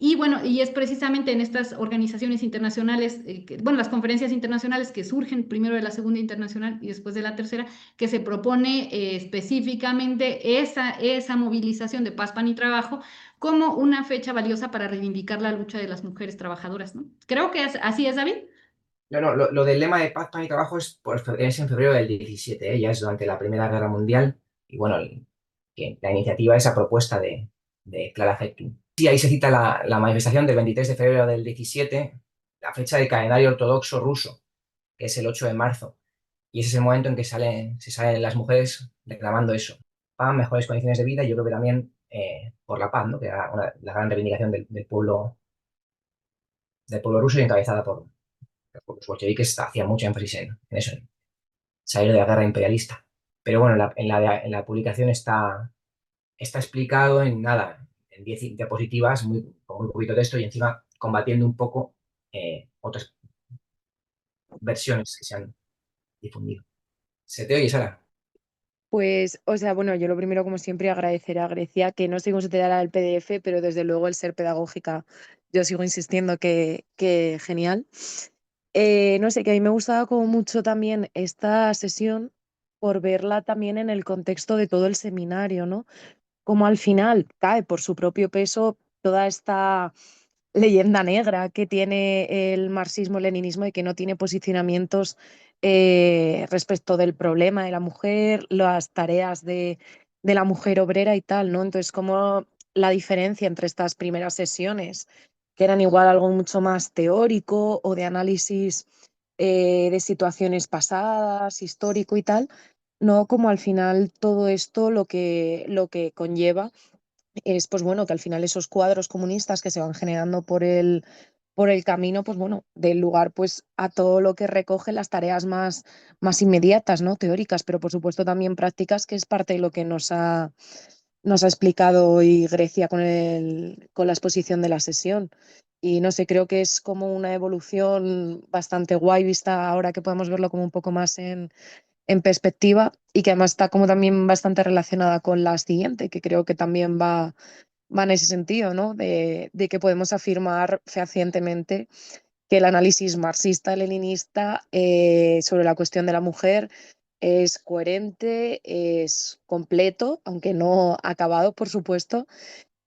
Speaker 2: Y bueno, y es precisamente en estas organizaciones internacionales, bueno, las conferencias internacionales que surgen primero de la Segunda Internacional y después de la Tercera, que se propone específicamente esa movilización de paz, pan y trabajo como una fecha valiosa para reivindicar la lucha de las mujeres trabajadoras, ¿no? Creo que así es, David.
Speaker 1: No, no, lo del lema de paz, pan y trabajo es en febrero del 17, ¿eh? Ya es durante la Primera Guerra Mundial. Y bueno, que la iniciativa, esa propuesta de Clara Zetkin. Sí, ahí se cita la manifestación del 23 de febrero del 17, la fecha del calendario ortodoxo ruso, que es el 8 de marzo. Y ese es el momento en que se salen las mujeres reclamando eso. Paz, mejores condiciones de vida y yo creo que también por la paz, ¿no? Que era la gran reivindicación del pueblo ruso y encabezada por los bolcheviques. Hacía mucho énfasis en eso, en salir de la guerra imperialista. Pero bueno, en la publicación está explicado en nada, en 10 diapositivas, con muy poquito texto y encima combatiendo un poco otras versiones que se han difundido. ¿Se te oye, Sara?
Speaker 3: Pues, o sea, bueno, yo lo primero, como siempre, agradecer a Grecia, que no sé cómo se te dará el PDF, pero desde luego el ser pedagógica, yo sigo insistiendo que genial. No sé, que a mí me gustaba como mucho también esta sesión por verla también en el contexto de todo el seminario, ¿no? Como al final cae por su propio peso toda esta leyenda negra que tiene el marxismo-leninismo y que no tiene posicionamientos respecto del problema de la mujer, las tareas de la mujer obrera y tal, ¿no? Entonces, como la diferencia entre estas primeras sesiones, que eran igual algo mucho más teórico o de análisis de situaciones pasadas, histórico y tal, no como al final todo esto lo que conlleva es pues bueno, que al final esos cuadros comunistas que se van generando por el camino, pues bueno, del lugar pues a todo lo que recoge las tareas más inmediatas, ¿no? Teóricas, pero por supuesto también prácticas, que es parte de lo que nos ha explicado hoy Grecia con la exposición de la sesión. Y no sé, creo que es como una evolución bastante guay vista ahora que podemos verlo como un poco más en perspectiva y que además está como también bastante relacionada con la siguiente, que creo que también va en ese sentido, ¿no? De que podemos afirmar fehacientemente que el análisis marxista-leninista sobre la cuestión de la mujer es coherente, es completo, aunque no acabado, por supuesto.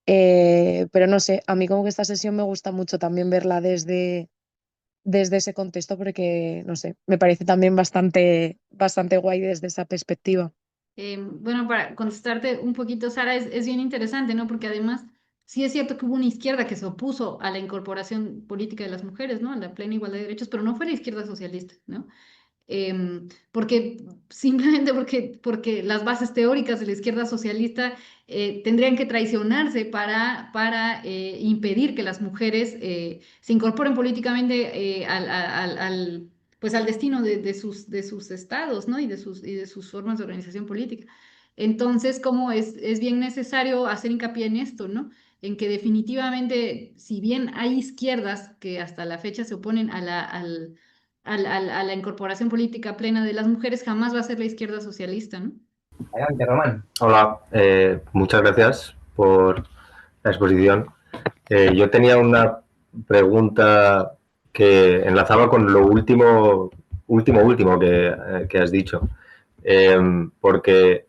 Speaker 3: Pero no sé, a mí como que esta sesión me gusta mucho también verla desde ese contexto porque, no sé, me parece también bastante guay desde esa perspectiva.
Speaker 2: Bueno, para contestarte un poquito, Sara, es bien interesante, ¿no? Porque además, sí es cierto que hubo una izquierda que se opuso a la incorporación política de las mujeres, ¿no? A la plena igualdad de derechos, pero no fue la izquierda socialista, ¿no? Porque simplemente porque las bases teóricas de la izquierda socialista tendrían que traicionarse para impedir que las mujeres se incorporen políticamente pues al destino de sus estados, ¿no? Y de sus formas de organización política. Entonces, como es bien necesario hacer hincapié en esto, ¿no? En que definitivamente, si bien hay izquierdas que hasta la fecha se oponen a la incorporación política plena de las mujeres, jamás va a ser la izquierda socialista, ¿no?
Speaker 1: Adelante, Román.
Speaker 4: Hola, muchas gracias por la exposición. Yo tenía una pregunta que enlazaba con lo último que has dicho, porque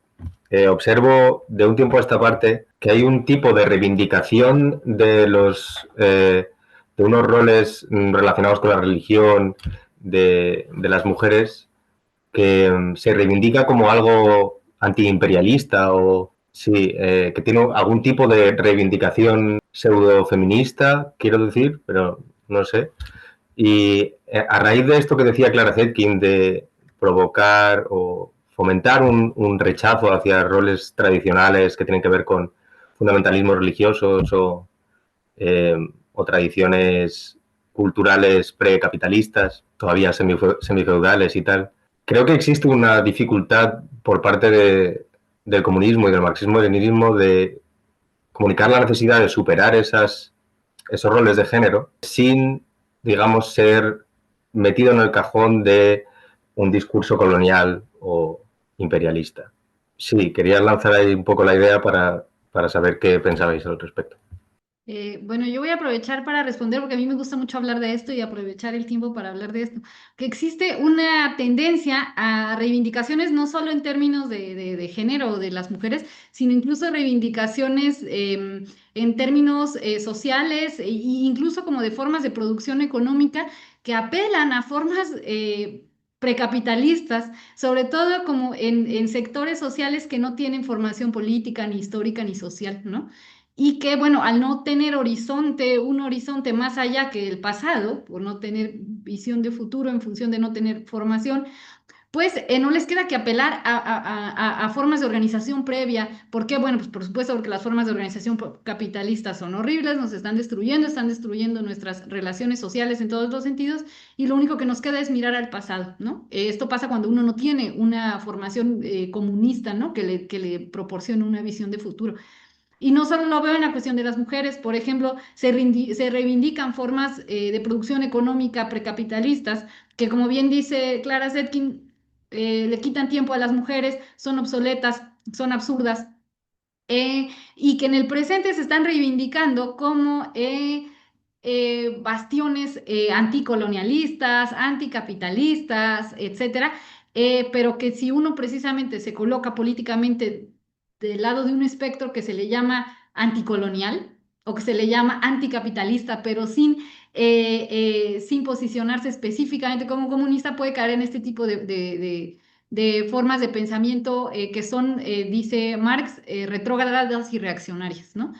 Speaker 4: observo de un tiempo a esta parte que hay un tipo de reivindicación de unos roles relacionados con la religión de las mujeres que se reivindica como algo antiimperialista o sí, que tiene algún tipo de reivindicación pseudo-feminista, quiero decir, pero no sé. Y a raíz de esto que decía Clara Zetkin, de provocar o fomentar un rechazo hacia roles tradicionales que tienen que ver con fundamentalismos religiosos o tradiciones culturales precapitalistas, todavía semifeudales y tal. Creo que existe una dificultad por parte del comunismo y del marxismo-leninismo de comunicar la necesidad de superar esos roles de género sin, digamos, ser metido en el cajón de un discurso colonial o imperialista. Sí, quería lanzar ahí un poco la idea para saber qué pensabais al respecto.
Speaker 2: Bueno, yo voy a aprovechar para responder porque a mí me gusta mucho hablar de esto y aprovechar el tiempo para hablar de esto. Que existe una tendencia a reivindicaciones no solo en términos de género de las mujeres, sino incluso reivindicaciones en términos sociales e incluso como de formas de producción económica que apelan a formas precapitalistas, sobre todo como en sectores sociales que no tienen formación política, ni histórica, ni social, ¿no? Y que, bueno, al no tener horizonte, un horizonte más allá que el pasado, por no tener visión de futuro en función de no tener formación, pues no les queda que apelar a formas de organización previa. ¿Por qué? Bueno, pues por supuesto porque las formas de organización capitalistas son horribles, nos están destruyendo nuestras relaciones sociales en todos los sentidos y lo único que nos queda es mirar al pasado, ¿no? Esto pasa cuando uno no tiene una formación comunista, ¿no? Que le proporcione una visión de futuro. Y no solo lo veo en la cuestión de las mujeres, por ejemplo, se reivindican formas de producción económica precapitalistas que, como bien dice Clara Zetkin, le quitan tiempo a las mujeres, son obsoletas, son absurdas, y que en el presente se están reivindicando como bastiones anticolonialistas, anticapitalistas, etcétera, pero que si uno precisamente se coloca políticamente del lado de un espectro que se le llama anticolonial o que se le llama anticapitalista, pero sin posicionarse específicamente como comunista, puede caer en este tipo de formas de pensamiento que son, dice Marx, retrógradas y reaccionarias, ¿no?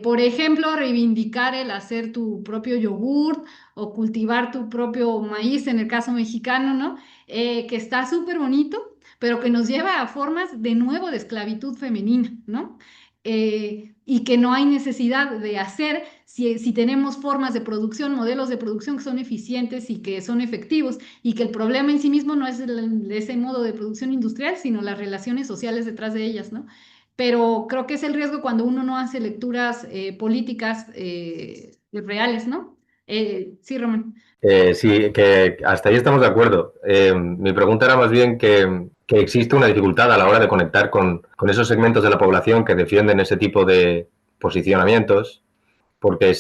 Speaker 2: Por ejemplo, reivindicar el hacer tu propio yogur o cultivar tu propio maíz, en el caso mexicano, ¿no? Que está súper bonito, pero que nos lleva a formas de nuevo de esclavitud femenina, ¿no? Y que no hay necesidad de hacer si tenemos formas de producción, modelos de producción que son eficientes y que son efectivos, y que el problema en sí mismo no es ese modo de producción industrial, sino las relaciones sociales detrás de ellas, ¿no? Pero creo que es el riesgo cuando uno no hace lecturas políticas reales, ¿no? Sí, Román.
Speaker 4: Sí, que hasta ahí estamos de acuerdo. Mi pregunta era más bien que existe una dificultad a la hora de conectar con esos segmentos de la población que defienden ese tipo de posicionamientos, porque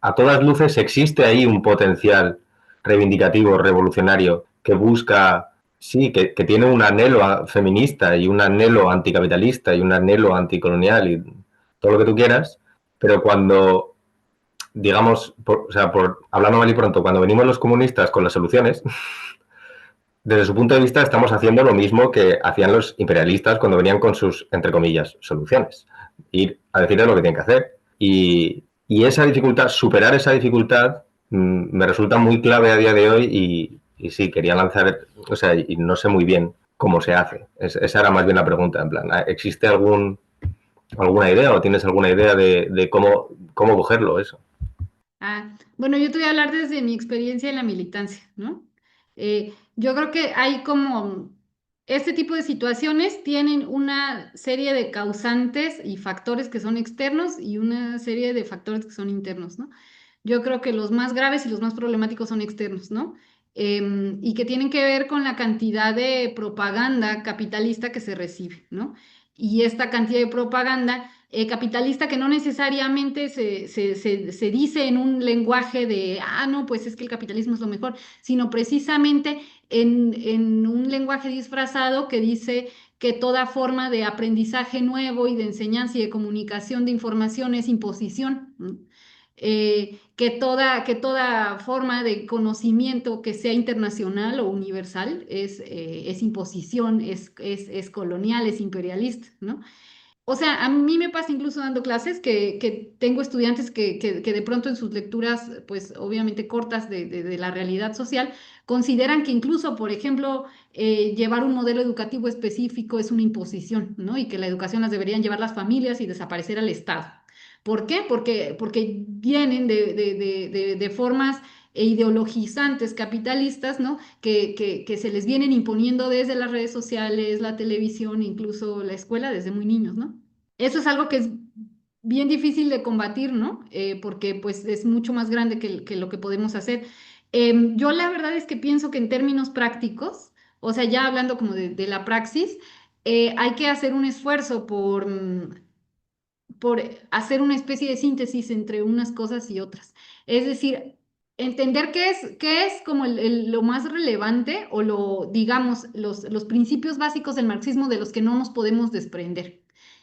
Speaker 4: a todas luces existe ahí un potencial reivindicativo, revolucionario, que busca, sí, que tiene un anhelo feminista y un anhelo anticapitalista y un anhelo anticolonial y todo lo que tú quieras, pero cuando, digamos, o sea, hablando mal y pronto, cuando venimos los comunistas con las soluciones, desde su punto de vista estamos haciendo lo mismo que hacían los imperialistas cuando venían con sus, entre comillas, soluciones. Ir a decirles lo que tienen que hacer. Y esa dificultad, superar esa dificultad, me resulta muy clave a día de hoy y sí, quería lanzar, o sea, y no sé muy bien cómo se hace. Esa era más bien la pregunta, en plan, ¿existe alguna idea o tienes alguna idea de cómo cogerlo eso?
Speaker 2: Bueno, yo te voy a hablar desde mi experiencia en la militancia, ¿no? Yo creo que hay como este tipo de situaciones tienen una serie de causantes y factores que son externos y una serie de factores que son internos, ¿no? Yo creo que los más graves y los más problemáticos son externos, ¿no? Y que tienen que ver con la cantidad de propaganda capitalista que se recibe, ¿no? Y esta cantidad de propaganda capitalista que no necesariamente se dice en un lenguaje de, no, pues es que el capitalismo es lo mejor, sino precisamente en un lenguaje disfrazado que dice que toda forma de aprendizaje nuevo y de enseñanza y de comunicación de información es imposición, ¿no? Que toda forma de conocimiento que sea internacional o universal es imposición, es colonial, es imperialista, ¿no? O sea, a mí me pasa incluso dando clases que tengo estudiantes que de pronto en sus lecturas, pues obviamente cortas de la realidad social, consideran que incluso, por ejemplo, llevar un modelo educativo específico es una imposición, ¿no? Y que la educación las deberían llevar las familias y desaparecer al Estado. ¿Por qué? Porque vienen de formas ideologizantes capitalistas, ¿no? Que se les vienen imponiendo desde las redes sociales, la televisión, incluso la escuela desde muy niños, ¿no? Eso es algo que es bien difícil de combatir, ¿no? Porque pues es mucho más grande que lo que podemos hacer. Yo la verdad es que pienso que en términos prácticos, o sea, ya hablando como de la praxis, hay que hacer un esfuerzo por hacer una especie de síntesis entre unas cosas y otras. Es decir, entender qué es como lo más relevante o digamos, los principios básicos del marxismo de los que no nos podemos desprender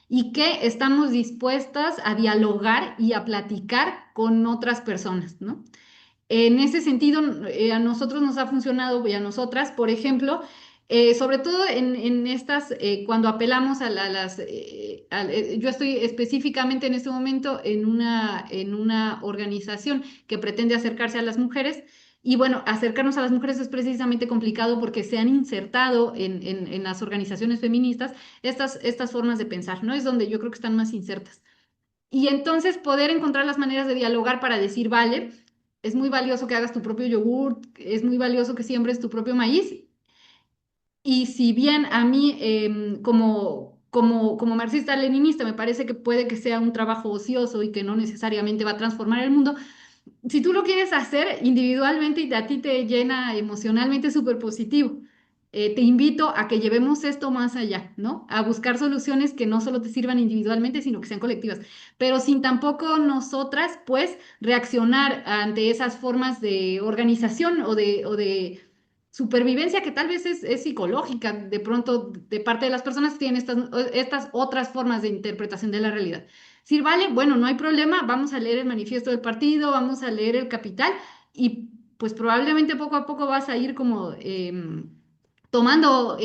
Speaker 2: y que estamos dispuestas a dialogar y a platicar con otras personas, ¿no? En ese sentido, a nosotros nos ha funcionado y a nosotras, por ejemplo, sobre todo en estas, cuando apelamos yo estoy específicamente en este momento en una organización que pretende acercarse a las mujeres. Y bueno, acercarnos a las mujeres es precisamente complicado porque se han insertado en las organizaciones feministas estas formas de pensar, ¿no? Es donde yo creo que están más insertas. Y entonces poder encontrar las maneras de dialogar para decir, vale, es muy valioso que hagas tu propio yogur, es muy valioso que siembres tu propio maíz. Y si bien a mí, como marxista-leninista, me parece que puede que sea un trabajo ocioso y que no necesariamente va a transformar el mundo, si tú lo quieres hacer individualmente y a ti te llena emocionalmente, súper positivo. Te invito a que llevemos esto más allá, ¿no? A buscar soluciones que no solo te sirvan individualmente, sino que sean colectivas, pero sin tampoco nosotras, pues, reaccionar ante esas formas de organización o de supervivencia que tal vez es psicológica, de pronto, de parte de las personas que tienen estas otras formas de interpretación de la realidad. Decir, vale, bueno, no hay problema, vamos a leer el manifiesto del partido, vamos a leer el Capital y pues probablemente poco a poco vas a ir como tomando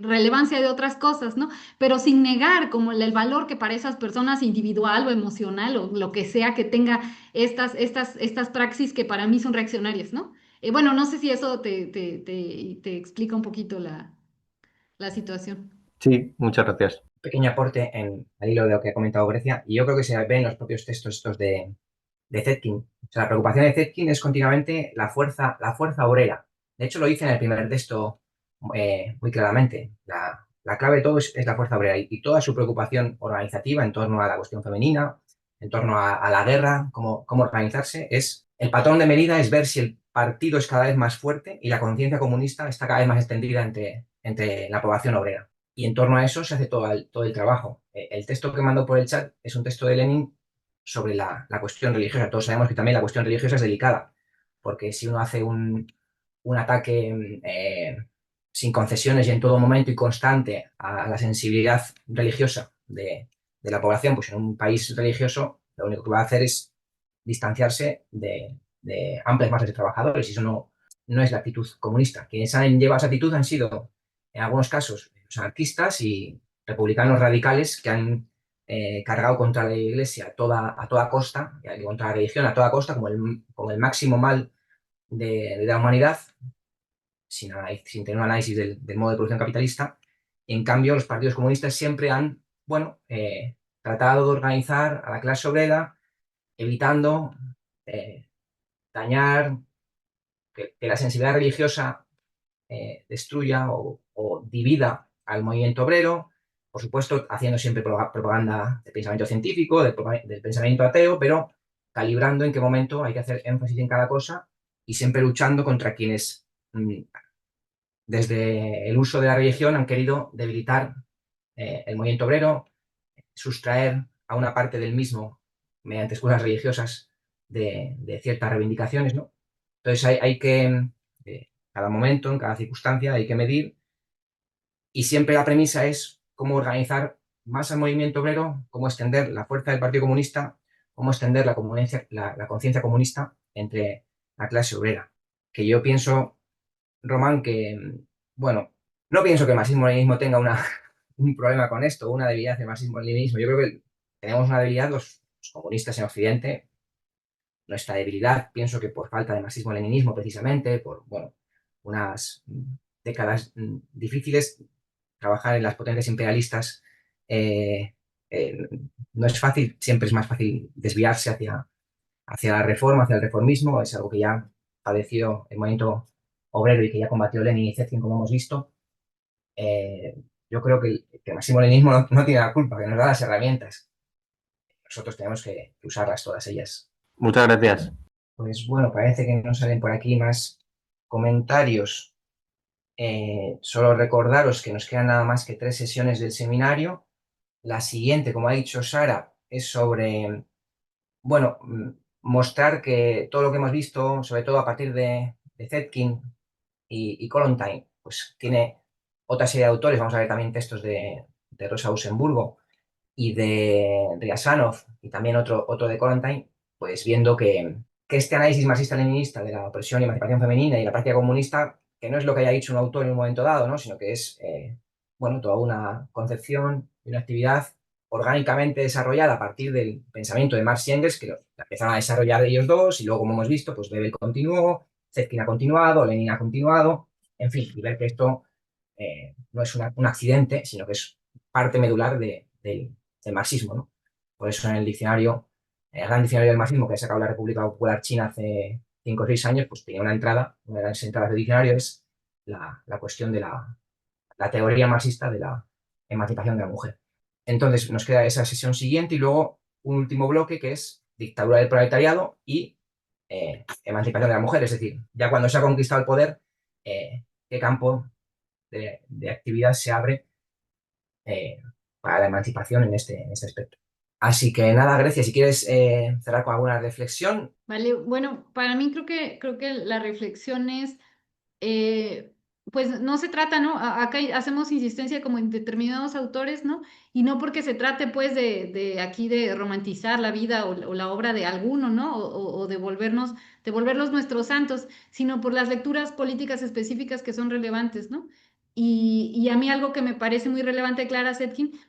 Speaker 2: relevancia de otras cosas, ¿no? Pero sin negar como el valor que para esas personas individual o emocional o lo que sea que tenga estas praxis que para mí son reaccionarias, ¿no? Bueno, no sé si eso te explica un poquito la situación.
Speaker 4: Sí, muchas gracias.
Speaker 1: Pequeño aporte al hilo de lo que ha comentado Grecia, y yo creo que se ve en los propios textos estos de Zetkin. O sea, la preocupación de Zetkin es continuamente la fuerza obrera. De hecho, lo dice en el primer texto muy claramente. La clave de todo es la fuerza obrera y toda su preocupación organizativa en torno a la cuestión femenina, en torno a la guerra, cómo organizarse, el patrón de medida es ver si el partido es cada vez más fuerte y la conciencia comunista está cada vez más extendida entre la población obrera. Y en torno a eso se hace todo el trabajo. El texto que mando por el chat es un texto de Lenin sobre la cuestión religiosa. Todos sabemos que también la cuestión religiosa es delicada, porque si uno hace un ataque sin concesiones y en todo momento y constante a la sensibilidad religiosa de la población, pues en un país religioso lo único que va a hacer es distanciarse de amplias masas de trabajadores y eso no es la actitud comunista. Quienes han llevado esa actitud han sido, en algunos casos, los anarquistas y republicanos radicales que han cargado contra la Iglesia a toda costa, contra la religión a toda costa, como el máximo mal de la humanidad, sin tener un análisis del modo de producción capitalista. Y en cambio, los partidos comunistas siempre han, tratado de organizar a la clase obrera, evitando dañar, que la sensibilidad religiosa destruya o divida al movimiento obrero, por supuesto, haciendo siempre propaganda de pensamiento científico, del pensamiento ateo, pero calibrando en qué momento hay que hacer énfasis en cada cosa y siempre luchando contra quienes, desde el uso de la religión, han querido debilitar el movimiento obrero, sustraer a una parte del mismo, mediante excusas religiosas, de ciertas reivindicaciones, ¿no? Entonces hay que, cada momento, en cada circunstancia, hay que medir y siempre la premisa es cómo organizar más al movimiento obrero, cómo extender la fuerza del Partido Comunista, cómo extender la conciencia comunista entre la clase obrera. Que yo pienso, Román, que, bueno, no pienso que el marxismo-leninismo tenga un problema con esto, una debilidad del marxismo-leninismo. Yo creo que tenemos una debilidad los comunistas en Occidente. Nuestra debilidad, pienso que por falta de marxismo-leninismo precisamente, por unas décadas difíciles, trabajar en las potencias imperialistas no es fácil, siempre es más fácil desviarse hacia la reforma, hacia el reformismo, es algo que ya padeció el movimiento obrero y que ya combatió Lenin y Zetkin, como hemos visto. Yo creo que el marxismo-leninismo no tiene la culpa, que nos da las herramientas. Nosotros tenemos que usarlas todas ellas.
Speaker 4: Muchas gracias.
Speaker 1: Pues bueno, parece que no salen por aquí más comentarios. Solo recordaros que nos quedan nada más que 3 sesiones del seminario. La siguiente, como ha dicho Sara, es sobre, bueno, mostrar que todo lo que hemos visto, sobre todo a partir de Zetkin y Kollontai, pues tiene otra serie de autores, vamos a ver también textos de Rosa Luxemburgo y de Ryazanov y también otro de Kollontai, pues viendo que este análisis marxista-leninista de la opresión y emancipación femenina y la práctica comunista, que no es lo que haya dicho un autor en un momento dado, ¿no? Sino que es, bueno, toda una concepción y una actividad orgánicamente desarrollada a partir del pensamiento de Marx y Engels, que la empezaron a desarrollar ellos dos, y luego, como hemos visto, pues Bebel continuó, Zetkin ha continuado, Lenin ha continuado, en fin, y ver que esto no es un accidente, sino que es parte medular del marxismo, ¿no? Por eso en el diccionario, el gran diccionario del marxismo que ha sacado la República Popular China hace 5 o 6 años, pues tenía una entrada, una de las entradas del diccionario es la cuestión de la teoría marxista de la emancipación de la mujer. Entonces nos queda esa sesión siguiente y luego un último bloque que es dictadura del proletariado y emancipación de la mujer, es decir, ya cuando se ha conquistado el poder, qué campo de actividad se abre eh, para la emancipación en este aspecto. Así que nada, Grecia, si quieres cerrar con alguna reflexión.
Speaker 2: Vale, bueno, para mí creo que la reflexión es, eh, pues no se trata, ¿no? Acá hacemos insistencia como en determinados autores, ¿no? Y no porque se trate, pues, de aquí de romantizar la vida o la obra de alguno, ¿no? O de volverlos nuestros santos, sino por las lecturas políticas específicas que son relevantes, ¿no? Y a mí algo que me parece muy relevante de Clara Zetkin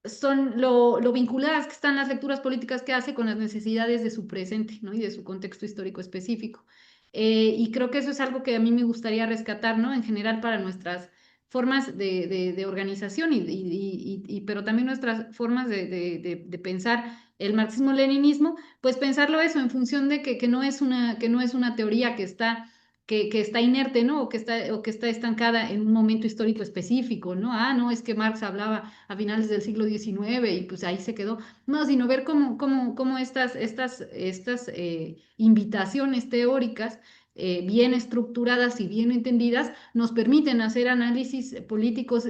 Speaker 2: son lo vinculadas que están las lecturas políticas que hace con las necesidades de su presente, ¿no? Y de su contexto histórico específico. Y creo que eso es algo que a mí me gustaría rescatar, ¿no? En general para nuestras formas de organización, pero también nuestras formas de pensar el marxismo-leninismo, pues pensarlo eso en función de que no es una teoría que está inerte, ¿no? O que está estancada en un momento histórico específico, ¿no? Ah, no, es que Marx hablaba a finales del siglo XIX y pues ahí se quedó. No, sino ver cómo estas invitaciones teóricas bien estructuradas y bien entendidas nos permiten hacer análisis políticos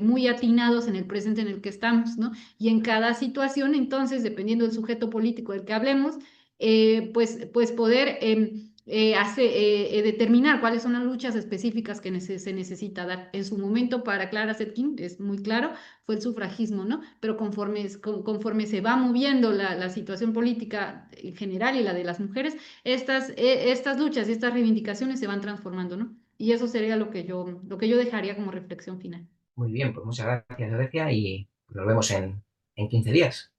Speaker 2: muy atinados en el presente en el que estamos, ¿no? Y en cada situación, entonces, dependiendo del sujeto político del que hablemos, pues poder determinar cuáles son las luchas específicas que se necesita dar. En su momento, para Clara Zetkin, es muy claro, fue el sufragismo, ¿no? Pero conforme se va moviendo la situación política en general y la de las mujeres, estas luchas y estas reivindicaciones se van transformando, ¿no? Y eso sería lo que yo dejaría como reflexión final.
Speaker 1: Muy bien, pues muchas gracias, Grecia, y nos vemos en 15 días.